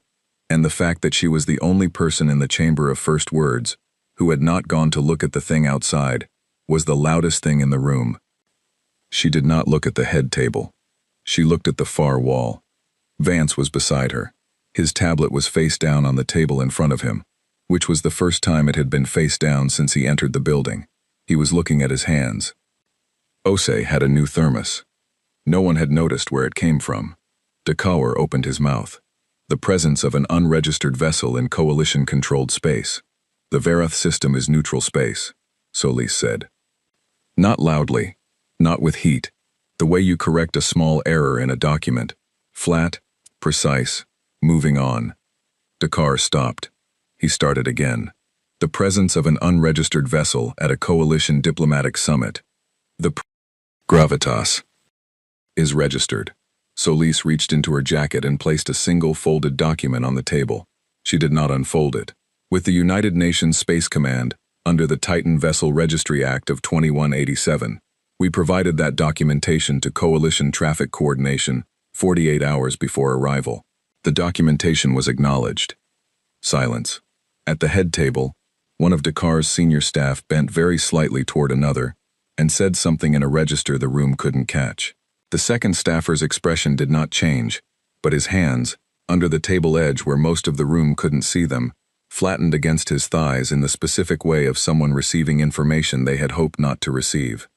and the fact that she was the only person in the chamber of first words who had not gone to look at the thing outside was the loudest thing in the room. She did not look at the head table. She looked at the far wall. Vance was beside her. His tablet was face down on the table in front of him, which was the first time it had been face down since he entered the building. He was looking at his hands. Osei had a new thermos. No one had noticed where it came from. Dakar opened his mouth. The presence of an unregistered vessel in coalition-controlled space. The Verath system is neutral space, Solis said. Not loudly, not with heat. The way you correct a small error in a document. Flat, precise, moving on. Dakar stopped. He started again. The presence of an unregistered vessel at a coalition diplomatic summit. The gravitas is registered. Solis reached into her jacket and placed a single folded document on the table. She did not unfold it. With the United Nations Space Command, under the Titan Vessel Registry Act of 2187, we provided that documentation to Coalition Traffic Coordination 48 hours before arrival. The documentation was acknowledged. Silence. At the head table, one of Dakar's senior staff bent very slightly toward another and said something in a register the room couldn't catch. The second staffer's expression did not change, but his hands, under the table edge where most of the room couldn't see them, flattened against his thighs in the specific way of someone receiving information they had hoped not to receive.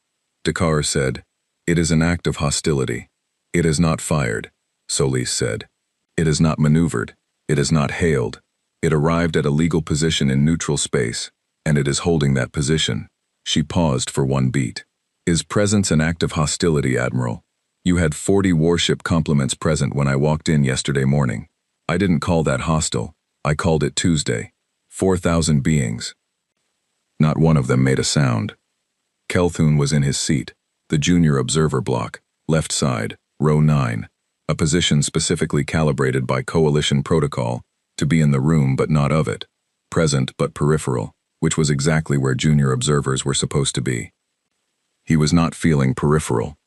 Dakar said, "It is an act of hostility. It is not fired," Solis said. "It is not maneuvered. It is not hailed. It arrived at a legal position in neutral space, and it is holding that position." She paused for one beat. "Is presence an act of hostility, Admiral? You had 40 warship complements present when I walked in yesterday morning. I didn't call that hostile. I called it Tuesday. 4,000 beings." Not one of them made a sound. Kelthun was in his seat, the junior observer block, left side, row 9, a position specifically calibrated by coalition protocol to be in the room but not of it, present but peripheral, which was exactly where junior observers were supposed to be. He was not feeling peripheral.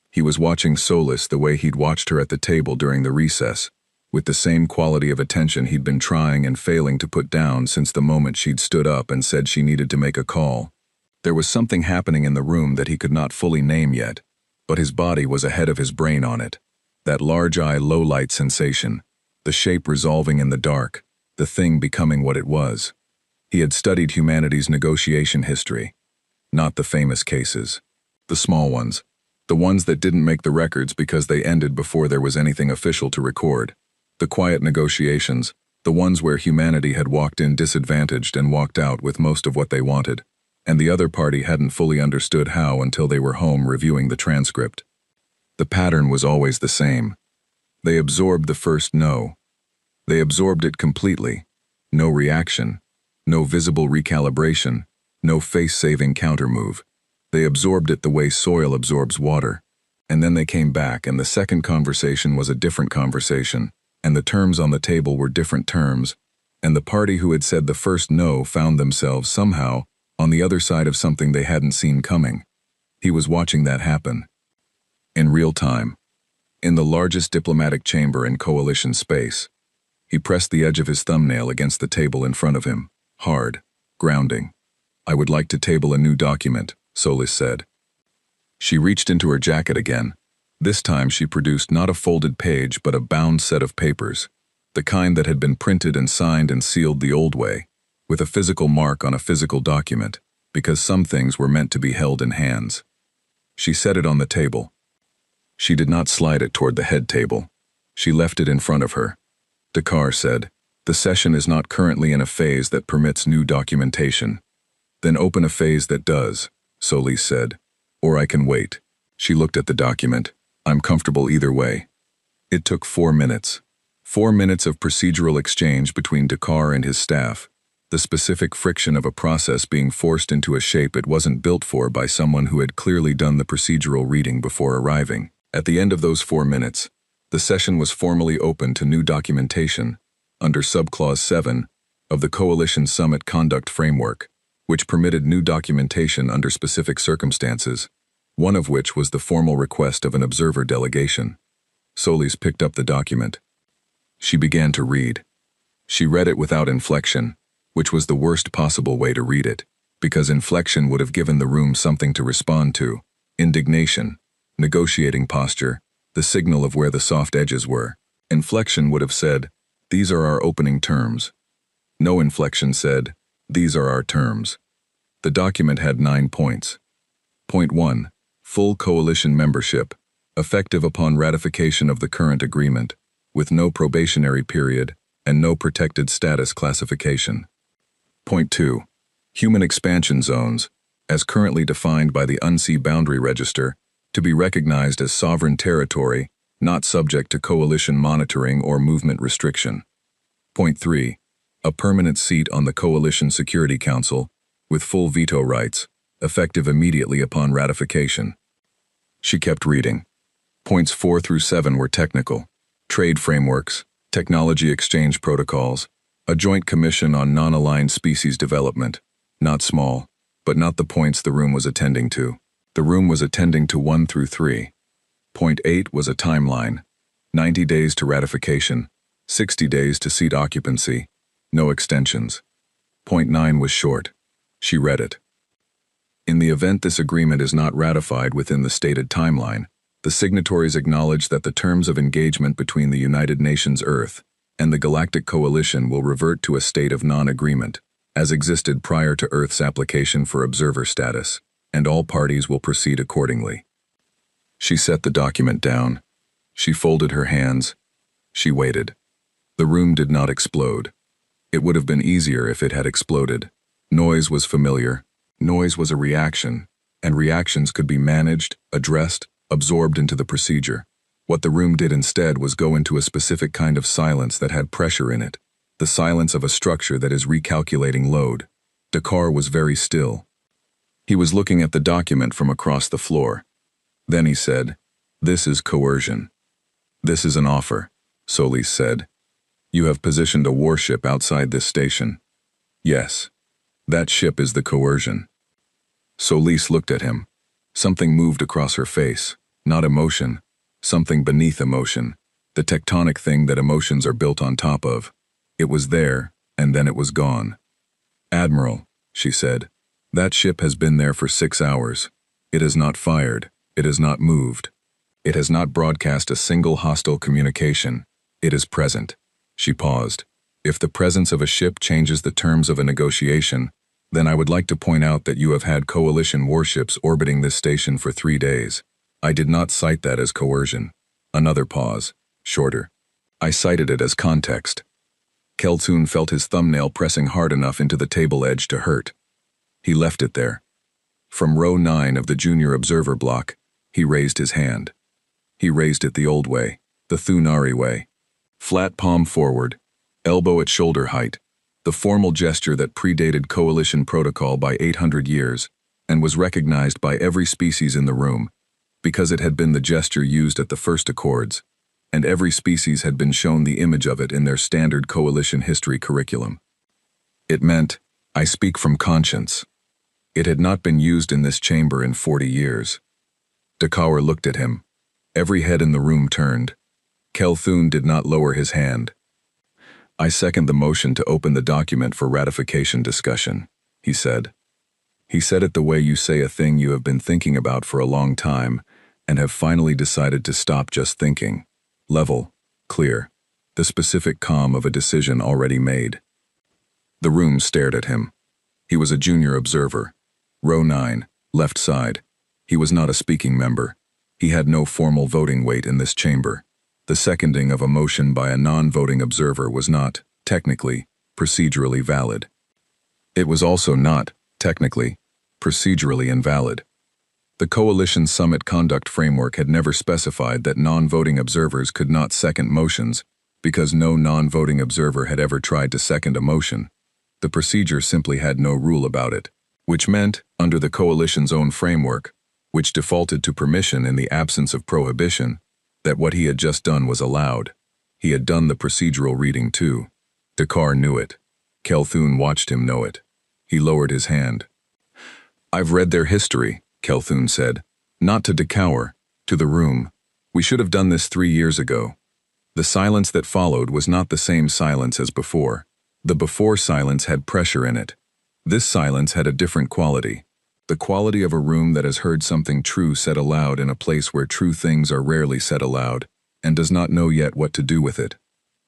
He was watching Solis the way he'd watched her at the table during the recess, with the same quality of attention he'd been trying and failing to put down since the moment she'd stood up and said she needed to make a call. There was something happening in the room that he could not fully name yet, but his body was ahead of his brain on it. That large-eye low-light sensation, the shape resolving in the dark, the thing becoming what it was. He had studied humanity's negotiation history, not the famous cases, the small ones, the ones that didn't make the records because they ended before there was anything official to record. The quiet negotiations, the ones where humanity had walked in disadvantaged and walked out with most of what they wanted, and the other party hadn't fully understood how until they were home reviewing the transcript. The pattern was always the same. They absorbed the first no. They absorbed it completely. No reaction, no visible recalibration, no face-saving countermove. They absorbed it the way soil absorbs water. And then they came back, and the second conversation was a different conversation, and the terms on the table were different terms, and the party who had said the first no found themselves somehow on the other side of something they hadn't seen coming. He was watching that happen. In real time. In the largest diplomatic chamber in coalition space. He pressed the edge of his thumbnail against the table in front of him, hard, grounding. "I would like to table a new document," Solis said. She reached into her jacket again. This time she produced not a folded page but a bound set of papers, the kind that had been printed and signed and sealed the old way, with a physical mark on a physical document, because some things were meant to be held in hands. She set it on the table. She did not slide it toward the head table. She left it in front of her. Dakar said, The session is not currently in a phase that permits new documentation. Then open a phase that does, Solis said. Or I can wait. She looked at the document. I'm comfortable either way. It took 4 minutes. 4 minutes of procedural exchange between Dakar and his staff, the specific friction of a process being forced into a shape it wasn't built for by someone who had clearly done the procedural reading before arriving. At the end of those 4 minutes, the session was formally open to new documentation under Subclause 7 of the Coalition Summit Conduct Framework, which permitted new documentation under specific circumstances, one of which was the formal request of an observer delegation. Solis picked up the document. She began to read. She read it without inflection, which was the worst possible way to read it, because inflection would have given the room something to respond to: indignation, negotiating posture, the signal of where the soft edges were. Inflection would have said, "These are our opening terms." No inflection said, "These are our terms." The document had 9 points. Point 1. Full coalition membership, effective upon ratification of the current agreement, with no probationary period and no protected status classification. Point 2. Human expansion zones, as currently defined by the UNSEA Boundary Register, to be recognized as sovereign territory, not subject to coalition monitoring or movement restriction. Point 3. A permanent seat on the Coalition Security Council, with full veto rights, effective immediately upon ratification. She kept reading. Points 4 through 7 were technical: trade frameworks, technology exchange protocols, a joint commission on non-aligned species development, not small, but not the points the room was attending to. The room was attending to 1 through 3. Point 8 was a timeline: 90 days to ratification, 60 days to seat occupancy, no extensions. Point 9 was short. She read it. In the event this agreement is not ratified within the stated timeline, the signatories acknowledge that the terms of engagement between the United Nations Earth and the Galactic Coalition will revert to a state of non-agreement, as existed prior to Earth's application for observer status, and all parties will proceed accordingly. She set the document down. She folded her hands. She waited. The room did not explode. It would have been easier if it had exploded. Noise was familiar. Noise was a reaction, and reactions could be managed, addressed, absorbed into the procedure. What the room did instead was go into a specific kind of silence that had pressure in it, the silence of a structure that is recalculating load. Dakar was very still. He was looking at the document from across the floor. Then he said, "This is coercion." "This is an offer," Solis said. "You have positioned a warship outside this station." "Yes. That ship is the coercion." Solis looked at him. Something moved across her face. Not emotion, something beneath emotion, the tectonic thing that emotions are built on top of. It was there, and then it was gone. "Admiral," she said, "that ship has been there for 6 hours. It has not fired. It has not moved. It has not broadcast a single hostile communication. It is present." She paused. "If the presence of a ship changes the terms of a negotiation, then I would like to point out that you have had coalition warships orbiting this station for 3 days. I did not cite that as coercion." Another pause, shorter. "I cited it as context." Keltoon felt his thumbnail pressing hard enough into the table edge to hurt. He left it there. From row 9 of the junior observer block, he raised his hand. He raised it the old way, the Thunari way. Flat palm forward, elbow at shoulder height, the formal gesture that predated coalition protocol by 800 years and was recognized by every species in the room, because it had been the gesture used at the first accords, and every species had been shown the image of it in their standard coalition history curriculum. It meant, "I speak from conscience." It had not been used in this chamber in 40 years. Dakar looked at him. Every head in the room turned. Kelthun did not lower his hand. "I second the motion to open the document for ratification discussion," he said. He said it the way you say a thing you have been thinking about for a long time and have finally decided to stop just thinking. Level, clear, the specific calm of a decision already made. The room stared at him. He was a junior observer. Row 9, left side. He was not a speaking member. He had no formal voting weight in this chamber. The seconding of a motion by a non-voting observer was not, technically, procedurally valid. It was also not, technically, procedurally invalid. The Coalition Summit Conduct Framework had never specified that non-voting observers could not second motions because no non-voting observer had ever tried to second a motion. The procedure simply had no rule about it, which meant, under the Coalition's own framework, which defaulted to permission in the absence of prohibition, that what he had just done was allowed. He had done the procedural reading too. Dakar knew it. Kelthun watched him know it. He lowered his hand. "I've read their history," Kelthun said. Not to Dakar, to the room. "We should have done this 3 years ago." The silence that followed was not the same silence as before. The before silence had pressure in it. This silence had a different quality. The quality of a room that has heard something true said aloud in a place where true things are rarely said aloud, and does not know yet what to do with it.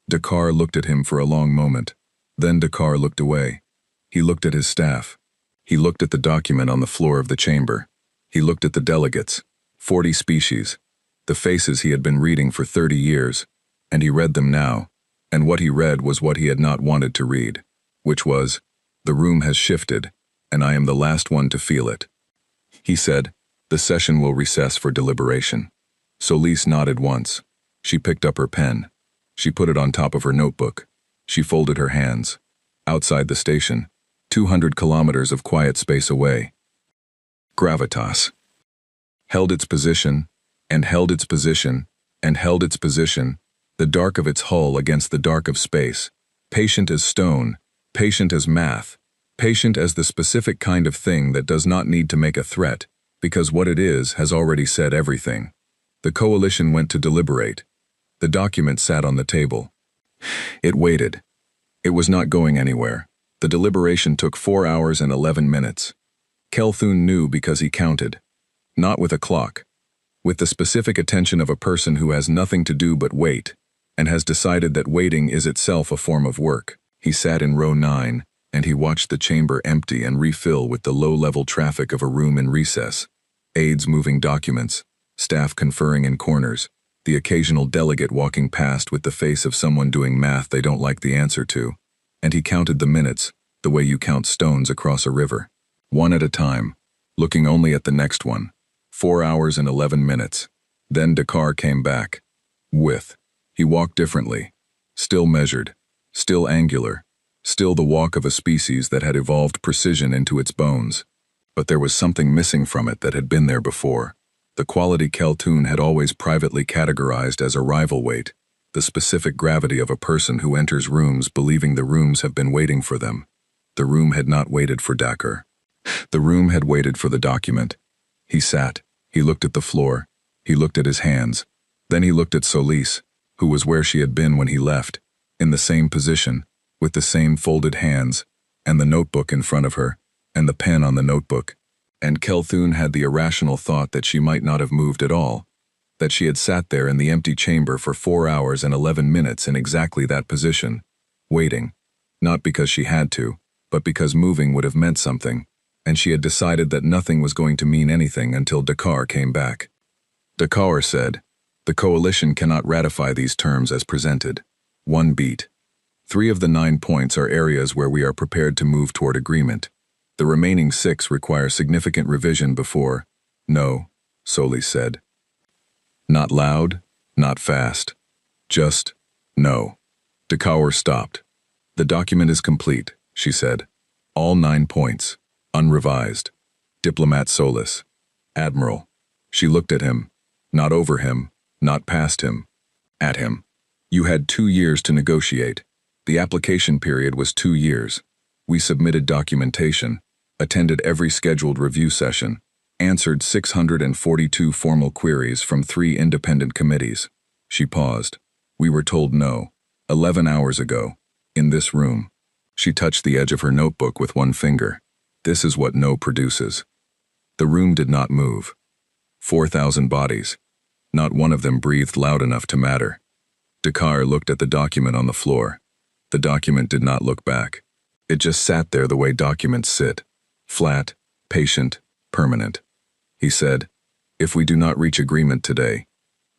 Dakar looked at him for a long moment. Then Dakar looked away. He looked at his staff. He looked at the document on the floor of the chamber. He looked at the delegates, 40 species, the faces he had been reading for 30 years, and he read them now, and what he read was what he had not wanted to read, which was, "The room has shifted, and I am the last one to feel it." He said, "The session will recess for deliberation." Solis nodded once. She picked up her pen. She put it on top of her notebook. She folded her hands. Outside the station, 200 kilometers of quiet space away, gravitas held its position, and held its position, and held its position, the dark of its hull against the dark of space, patient as stone, patient as math, patient as the specific kind of thing that does not need to make a threat, because what it is has already said everything. The Coalition went to deliberate. The document sat on the table. It waited. It was not going anywhere. The deliberation took 4 hours and 11 minutes. Kelthun knew because he counted. Not with a clock. With the specific attention of a person who has nothing to do but wait, and has decided that waiting is itself a form of work. He sat in row 9, and he watched the chamber empty and refill with the low-level traffic of a room in recess. Aides moving documents, staff conferring in corners, the occasional delegate walking past with the face of someone doing math they don't like the answer to. And he counted the minutes, the way you count stones across a river. One at a time, looking only at the next one. 4 hours and 11 minutes. Then Dakar came back. He walked differently. Still measured. Still angular. Still the walk of a species that had evolved precision into its bones. But there was something missing from it that had been there before. The quality Kelthun had always privately categorized as arrival weight, the specific gravity of a person who enters rooms believing the rooms have been waiting for them. The room had not waited for Dakar. The room had waited for the document. He sat. He looked at the floor. He looked at his hands. Then he looked at Solis, who was where she had been when he left, in the same position, with the same folded hands, and the notebook in front of her, and the pen on the notebook. And Kelthun had the irrational thought that she might not have moved at all, that she had sat there in the empty chamber for 4 hours and 11 minutes in exactly that position, waiting, not because she had to, but because moving would have meant something, and she had decided that nothing was going to mean anything until Dakar came back. Dakar said, "The Coalition cannot ratify these terms as presented. 1 beat. 3 of the 9 points are areas where we are prepared to move toward agreement. The remaining 6 require significant revision before." "No," Solis said. Not loud, not fast. Just, no. Dakar stopped. "The document is complete," she said. "All 9 points. Unrevised. Diplomat Solis. Admiral." She looked at him. Not over him, not past him. At him. "You had 2 years to negotiate. The application period was 2 years. We submitted documentation, attended every scheduled review session, answered 642 formal queries from 3 independent committees." She paused. "We were told no, 11 hours ago, in this room." She touched the edge of her notebook with one finger. This is what no produces. The room did not move. 4,000 bodies. Not one of them breathed loud enough to matter. Dakar looked at the document on the floor. The document did not look back. It just sat there the way documents sit. Flat, patient, permanent. He said, "If we do not reach agreement today,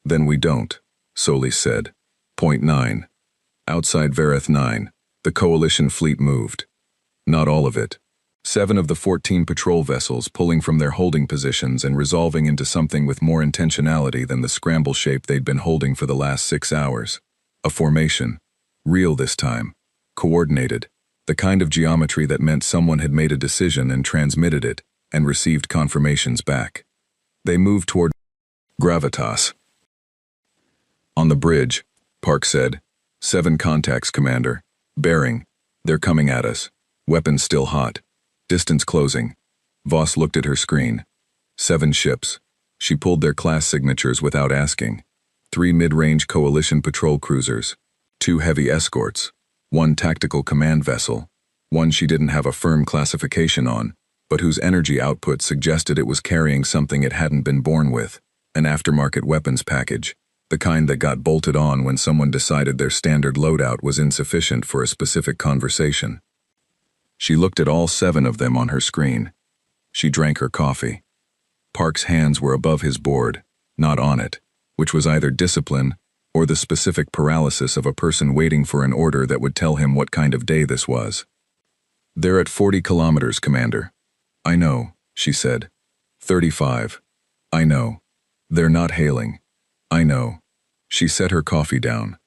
then we don't," Solis said. Point 9. Outside Verith 9. The Coalition fleet moved. Not all of it. 7 of the 14 patrol vessels pulling from their holding positions and resolving into something with more intentionality than the scramble shape they'd been holding for the last 6 hours. A formation. Real this time. Coordinated. The kind of geometry that meant someone had made a decision and transmitted it, and received confirmations back. They moved toward gravitas. On the bridge, Park said, 7 contacts, Commander. Bearing. They're coming at us. Weapons still hot. Distance closing. Voss looked at her screen. 7 ships. She pulled their class signatures without asking. 3 mid-range Coalition patrol cruisers. 2 heavy escorts. 1 tactical command vessel. 1 she didn't have a firm classification on, but whose energy output suggested it was carrying something it hadn't been born with. An aftermarket weapons package. The kind that got bolted on when someone decided their standard loadout was insufficient for a specific conversation. She looked at all 7 of them on her screen. She drank her coffee. Park's hands were above his board, not on it, which was either discipline or the specific paralysis of a person waiting for an order that would tell him what kind of day this was. They're at 40 kilometers, Commander. I know, she said. 35. I know. They're not hailing. I know. She set her coffee down.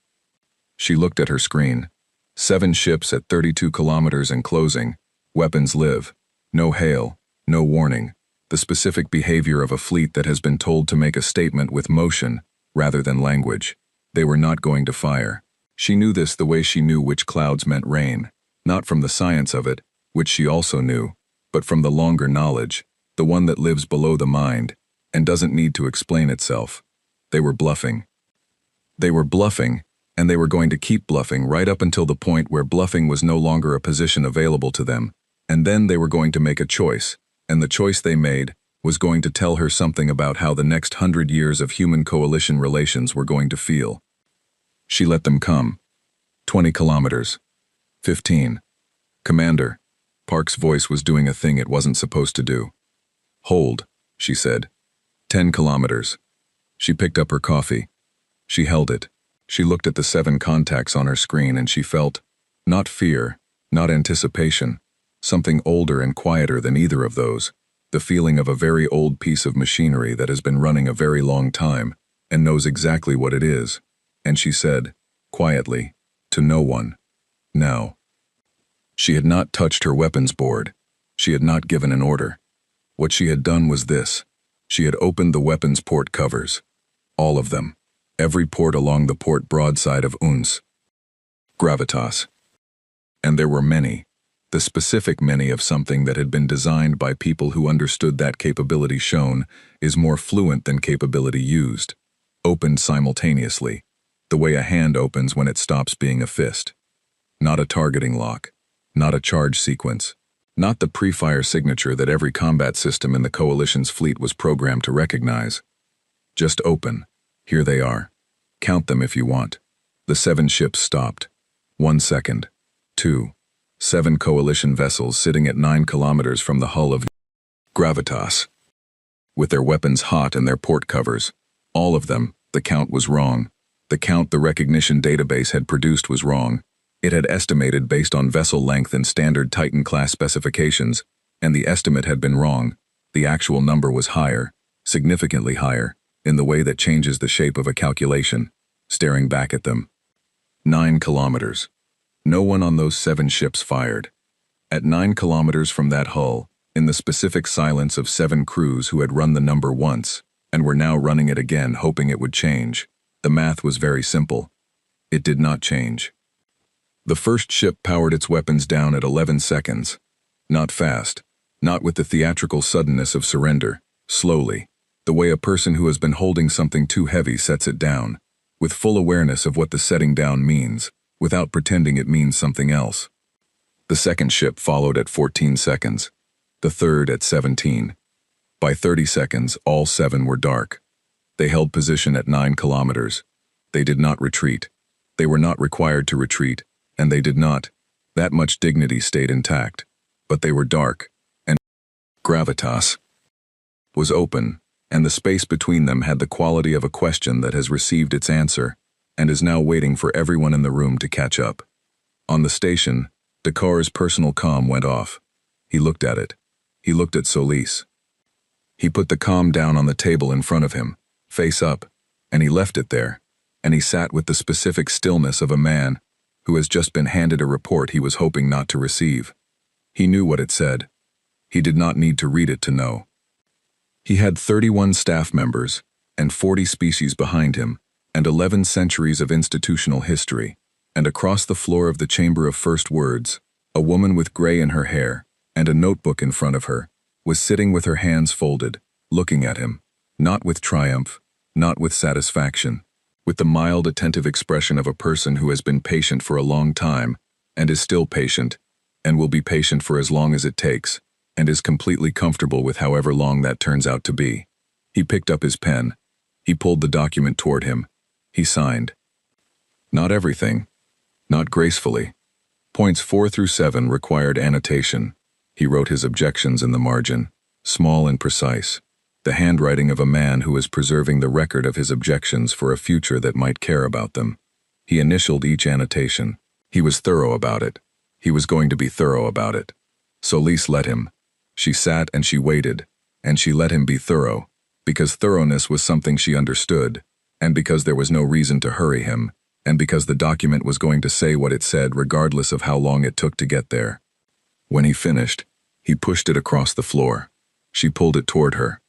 She looked at her screen. 7 ships at 32 kilometers and closing. Weapons live. No hail. No warning. The specific behavior of a fleet that has been told to make a statement with motion rather than language. They were not going to fire. She knew this the way she knew which clouds meant rain. Not from the science of it, which she also knew, but from the longer knowledge, the one that lives below the mind and doesn't need to explain itself. They were bluffing. They were bluffing, and they were going to keep bluffing right up until the point where bluffing was no longer a position available to them, and then they were going to make a choice, and the choice they made was going to tell her something about how the next 100 years of human coalition relations were going to feel. She let them come. 20 kilometers. 15. Commander. Park's voice was doing a thing it wasn't supposed to do. Hold, she said. 10 kilometers. She picked up her coffee. She held it. She looked at the 7 contacts on her screen and she felt, not fear, not anticipation, something older and quieter than either of those, the feeling of a very old piece of machinery that has been running a very long time and knows exactly what it is. And she said, quietly, to no one, now. She had not touched her weapons board. She had not given an order. What she had done was this. She had opened the weapons port covers. All of them. Every port along the port broadside of Uns. Gravitas. And there were many. The specific many of something that had been designed by people who understood that capability shown is more fluent than capability used. Opened simultaneously. The way a hand opens when it stops being a fist. Not a targeting lock. Not a charge sequence. Not the pre-fire signature that every combat system in the Coalition's fleet was programmed to recognize. Just open. Here they are. Count them if you want. The 7 ships stopped. 1 second. 2. 7 Coalition vessels sitting at 9 kilometers from the hull of Gravitas. With their weapons hot and their port covers. All of them, the count was wrong. The count the recognition database had produced was wrong. It had estimated based on vessel length and standard Titan class specifications, and the estimate had been wrong. The actual number was higher, significantly higher, in the way that changes the shape of a calculation, staring back at them. 9 kilometers. No one on those 7 ships fired. At 9 kilometers from that hull, in the specific silence of 7 crews who had run the number once, and were now running it again hoping it would change, the math was very simple. It did not change. The first ship powered its weapons down at 11 seconds. Not fast, not with the theatrical suddenness of surrender, slowly, the way a person who has been holding something too heavy sets it down, with full awareness of what the setting down means, without pretending it means something else. The second ship followed at 14 seconds, the third at 17. By 30 seconds, all 7 were dark. They held position at 9 kilometers. They did not retreat. They were not required to retreat, and they did not. That much dignity stayed intact. But they were dark, and gravitas was open, and the space between them had the quality of a question that has received its answer, and is now waiting for everyone in the room to catch up. On the station, Dakar's personal comm went off. He looked at it. He looked at Solis. He put the comm down on the table in front of him, face up, and he left it there, and he sat with the specific stillness of a man who has just been handed a report he was hoping not to receive. He knew what it said. He did not need to read it to know. He had 31 staff members and 40 species behind him and 11 centuries of institutional history, and across the floor of the Chamber of First Words, a woman with gray in her hair and a notebook in front of her was sitting with her hands folded, looking at him, not with triumph, not with satisfaction, with the mild, attentive expression of a person who has been patient for a long time, and is still patient, and will be patient for as long as it takes, and is completely comfortable with however long that turns out to be. He picked up his pen. He pulled the document toward him. He signed. Not everything. Not gracefully. Points 4 through 7 required annotation. He wrote his objections in the margin, small and precise, the handwriting of a man who is preserving the record of his objections for a future that might care about them. He initialed each annotation. He was thorough about it. He was going to be thorough about it. Solis let him. She sat and she waited, and she let him be thorough, because thoroughness was something she understood, and because there was no reason to hurry him, and because the document was going to say what it said regardless of how long it took to get there. When he finished, he pushed it across the floor. She pulled it toward her.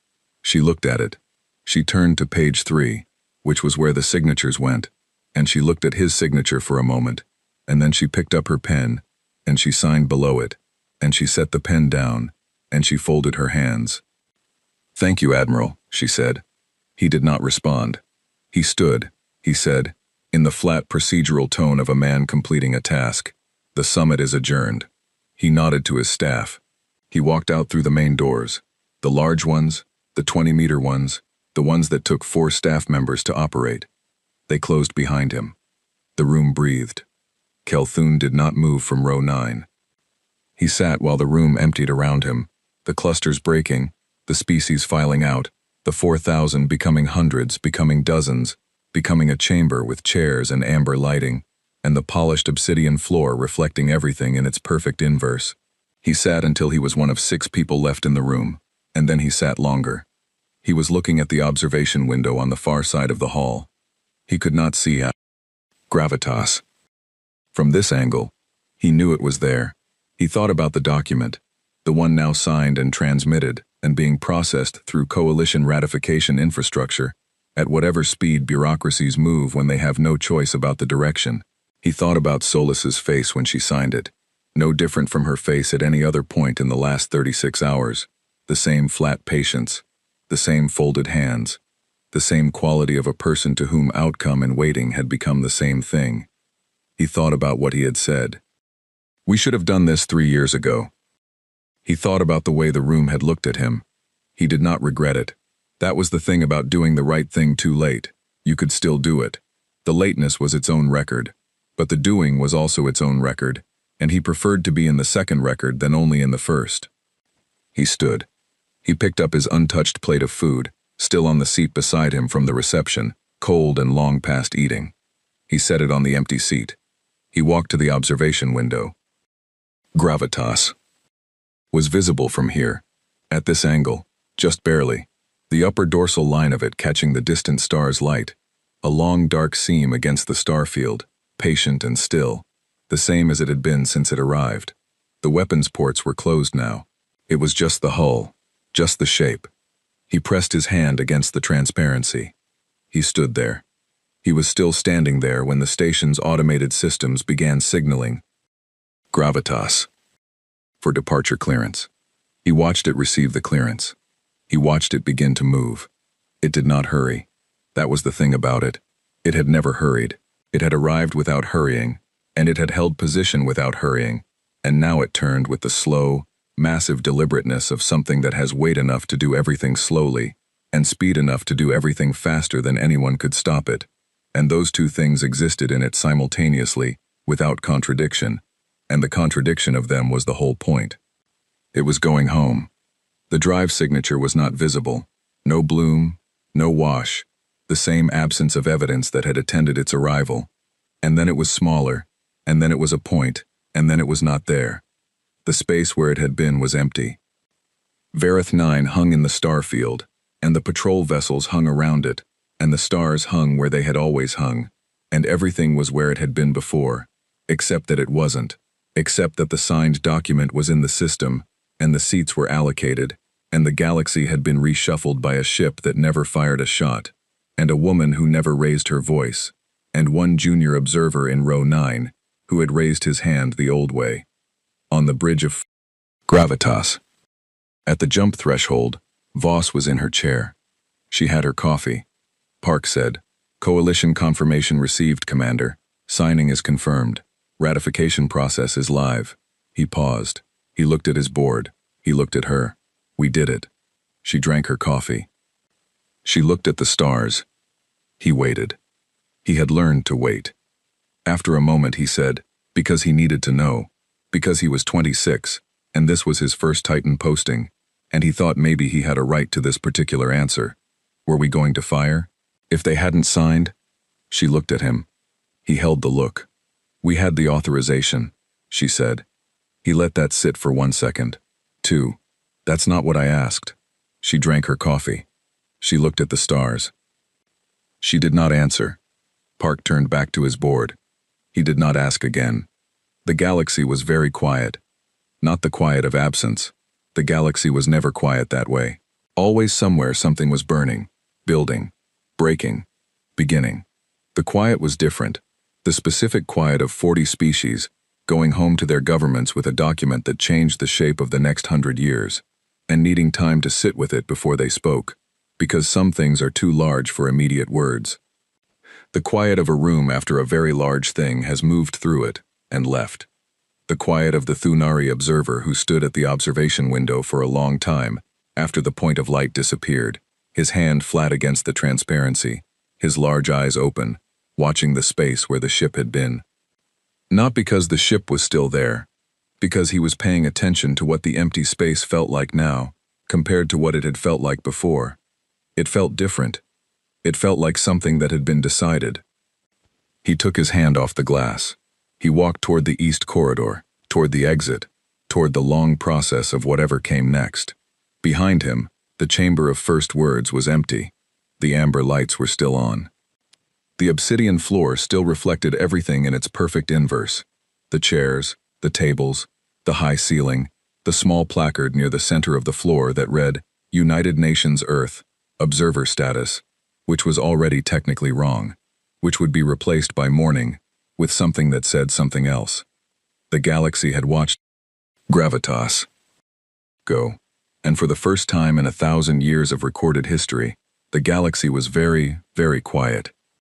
She looked at it. She turned to page 3, which was where the signatures went, and she looked at his signature for a moment, and then she picked up her pen, and she signed below it, and she set the pen down, and she folded her hands. "Thank you, Admiral," she said. He did not respond. He stood, he said, in the flat procedural tone of a man completing a task. "The summit is adjourned." He nodded to his staff. He walked out through the main doors, the large ones, the 20-meter ones, the ones that took 4 staff members to operate. They closed behind him. The room breathed. Kelthun did not move from row 9. He sat while the room emptied around him, the clusters breaking, the species filing out, the 4,000 becoming hundreds, becoming dozens, becoming a chamber with chairs and amber lighting, and the polished obsidian floor reflecting everything in its perfect inverse. He sat until he was one of 6 people left in the room, and then he sat longer. He was looking at the observation window on the far side of the hall. He could not see out. Gravitas. From this angle, he knew it was there. He thought about the document, the one now signed and transmitted and being processed through coalition ratification infrastructure, at whatever speed bureaucracies move when they have no choice about the direction. He thought about Solis's face when she signed it, no different from her face at any other point in the last 36 hours, the same flat patience, the same folded hands, the same quality of a person to whom outcome and waiting had become the same thing. He thought about what he had said. "We should have done this 3 years ago." He thought about the way the room had looked at him. He did not regret it. That was the thing about doing the right thing too late. You could still do it. The lateness was its own record, but the doing was also its own record, and he preferred to be in the second record than only in the first. He stood. He picked up his untouched plate of food, still on the seat beside him from the reception, cold and long past eating. He set it on the empty seat. He walked to the observation window. Gravitas was visible from here, at this angle, just barely, the upper dorsal line of it catching the distant star's light, a long dark seam against the star field, patient and still, the same as it had been since it arrived. The weapons ports were closed now. It was just the hull, just the shape. He pressed his hand against the transparency. He stood there. He was still standing there when the station's automated systems began signaling Gravitas for departure clearance. He watched it receive the clearance. He watched it begin to move. It did not hurry. That was the thing about it. It had never hurried. It had arrived without hurrying, and it had held position without hurrying, and now it turned with the slow, massive deliberateness of something that has weight enough to do everything slowly, and speed enough to do everything faster than anyone could stop it. And those two things existed in it simultaneously, without contradiction, and the contradiction of them was the whole point. It was going home. The drive signature was not visible. No bloom, no wash, the same absence of evidence that had attended its arrival. And then it was smaller, and then it was a point, and then it was not there. The space where it had been was empty. Vareth 9 hung in the star field, and the patrol vessels hung around it, and the stars hung where they had always hung, and everything was where it had been before, except that it wasn't, except that the signed document was in the system, and the seats were allocated, and the galaxy had been reshuffled by a ship that never fired a shot, and a woman who never raised her voice, and one junior observer in row 9, who had raised his hand the old way. On the bridge of gravitas. At the jump threshold, Voss was in her chair. She had her coffee. Park said, "Coalition confirmation received, Commander. Signing is confirmed. Ratification process is live." He paused. He looked at his board. He looked at her. "We did it." She drank her coffee. She looked at the stars. He waited. He had learned to wait. After a moment he said, because he needed to know, because he was 26, and this was his first Titan posting, and he thought maybe he had a right to this particular answer. Were we going to fire? If they hadn't signed? She looked at him. He held the look. "We had the authorization," she said. He let that sit for 1 second. 2. "That's not what I asked." She drank her coffee. She looked at the stars. She did not answer. Park turned back to his board. He did not ask again. The galaxy was very quiet. Not the quiet of absence. The galaxy was never quiet that way. Always somewhere something was burning, building, breaking, beginning. The quiet was different. The specific quiet of 40 species, going home to their governments with a document that changed the shape of the next 100 years, and needing time to sit with it before they spoke, because some things are too large for immediate words. The quiet of a room after a very large thing has moved through it and left. The quiet of the Thunari observer who stood at the observation window for a long time after the point of light disappeared, his hand flat against the transparency, his large eyes open, watching the space where the ship had been. Not because the ship was still there, because he was paying attention to what the empty space felt like now, compared to what it had felt like before. It felt different. It felt like something that had been decided. He took his hand off the glass. He walked toward the east corridor, toward the exit, toward the long process of whatever came next. Behind him, the chamber of first words was empty. The amber lights were still on. The obsidian floor still reflected everything in its perfect inverse. The chairs, the tables, the high ceiling, the small placard near the center of the floor that read, "United Nations Earth, Observer Status," which was already technically wrong, which would be replaced by morning, with something that said something else. The galaxy had watched gravitas go, and for the first time in 1,000 years of recorded history, the galaxy was very, very quiet.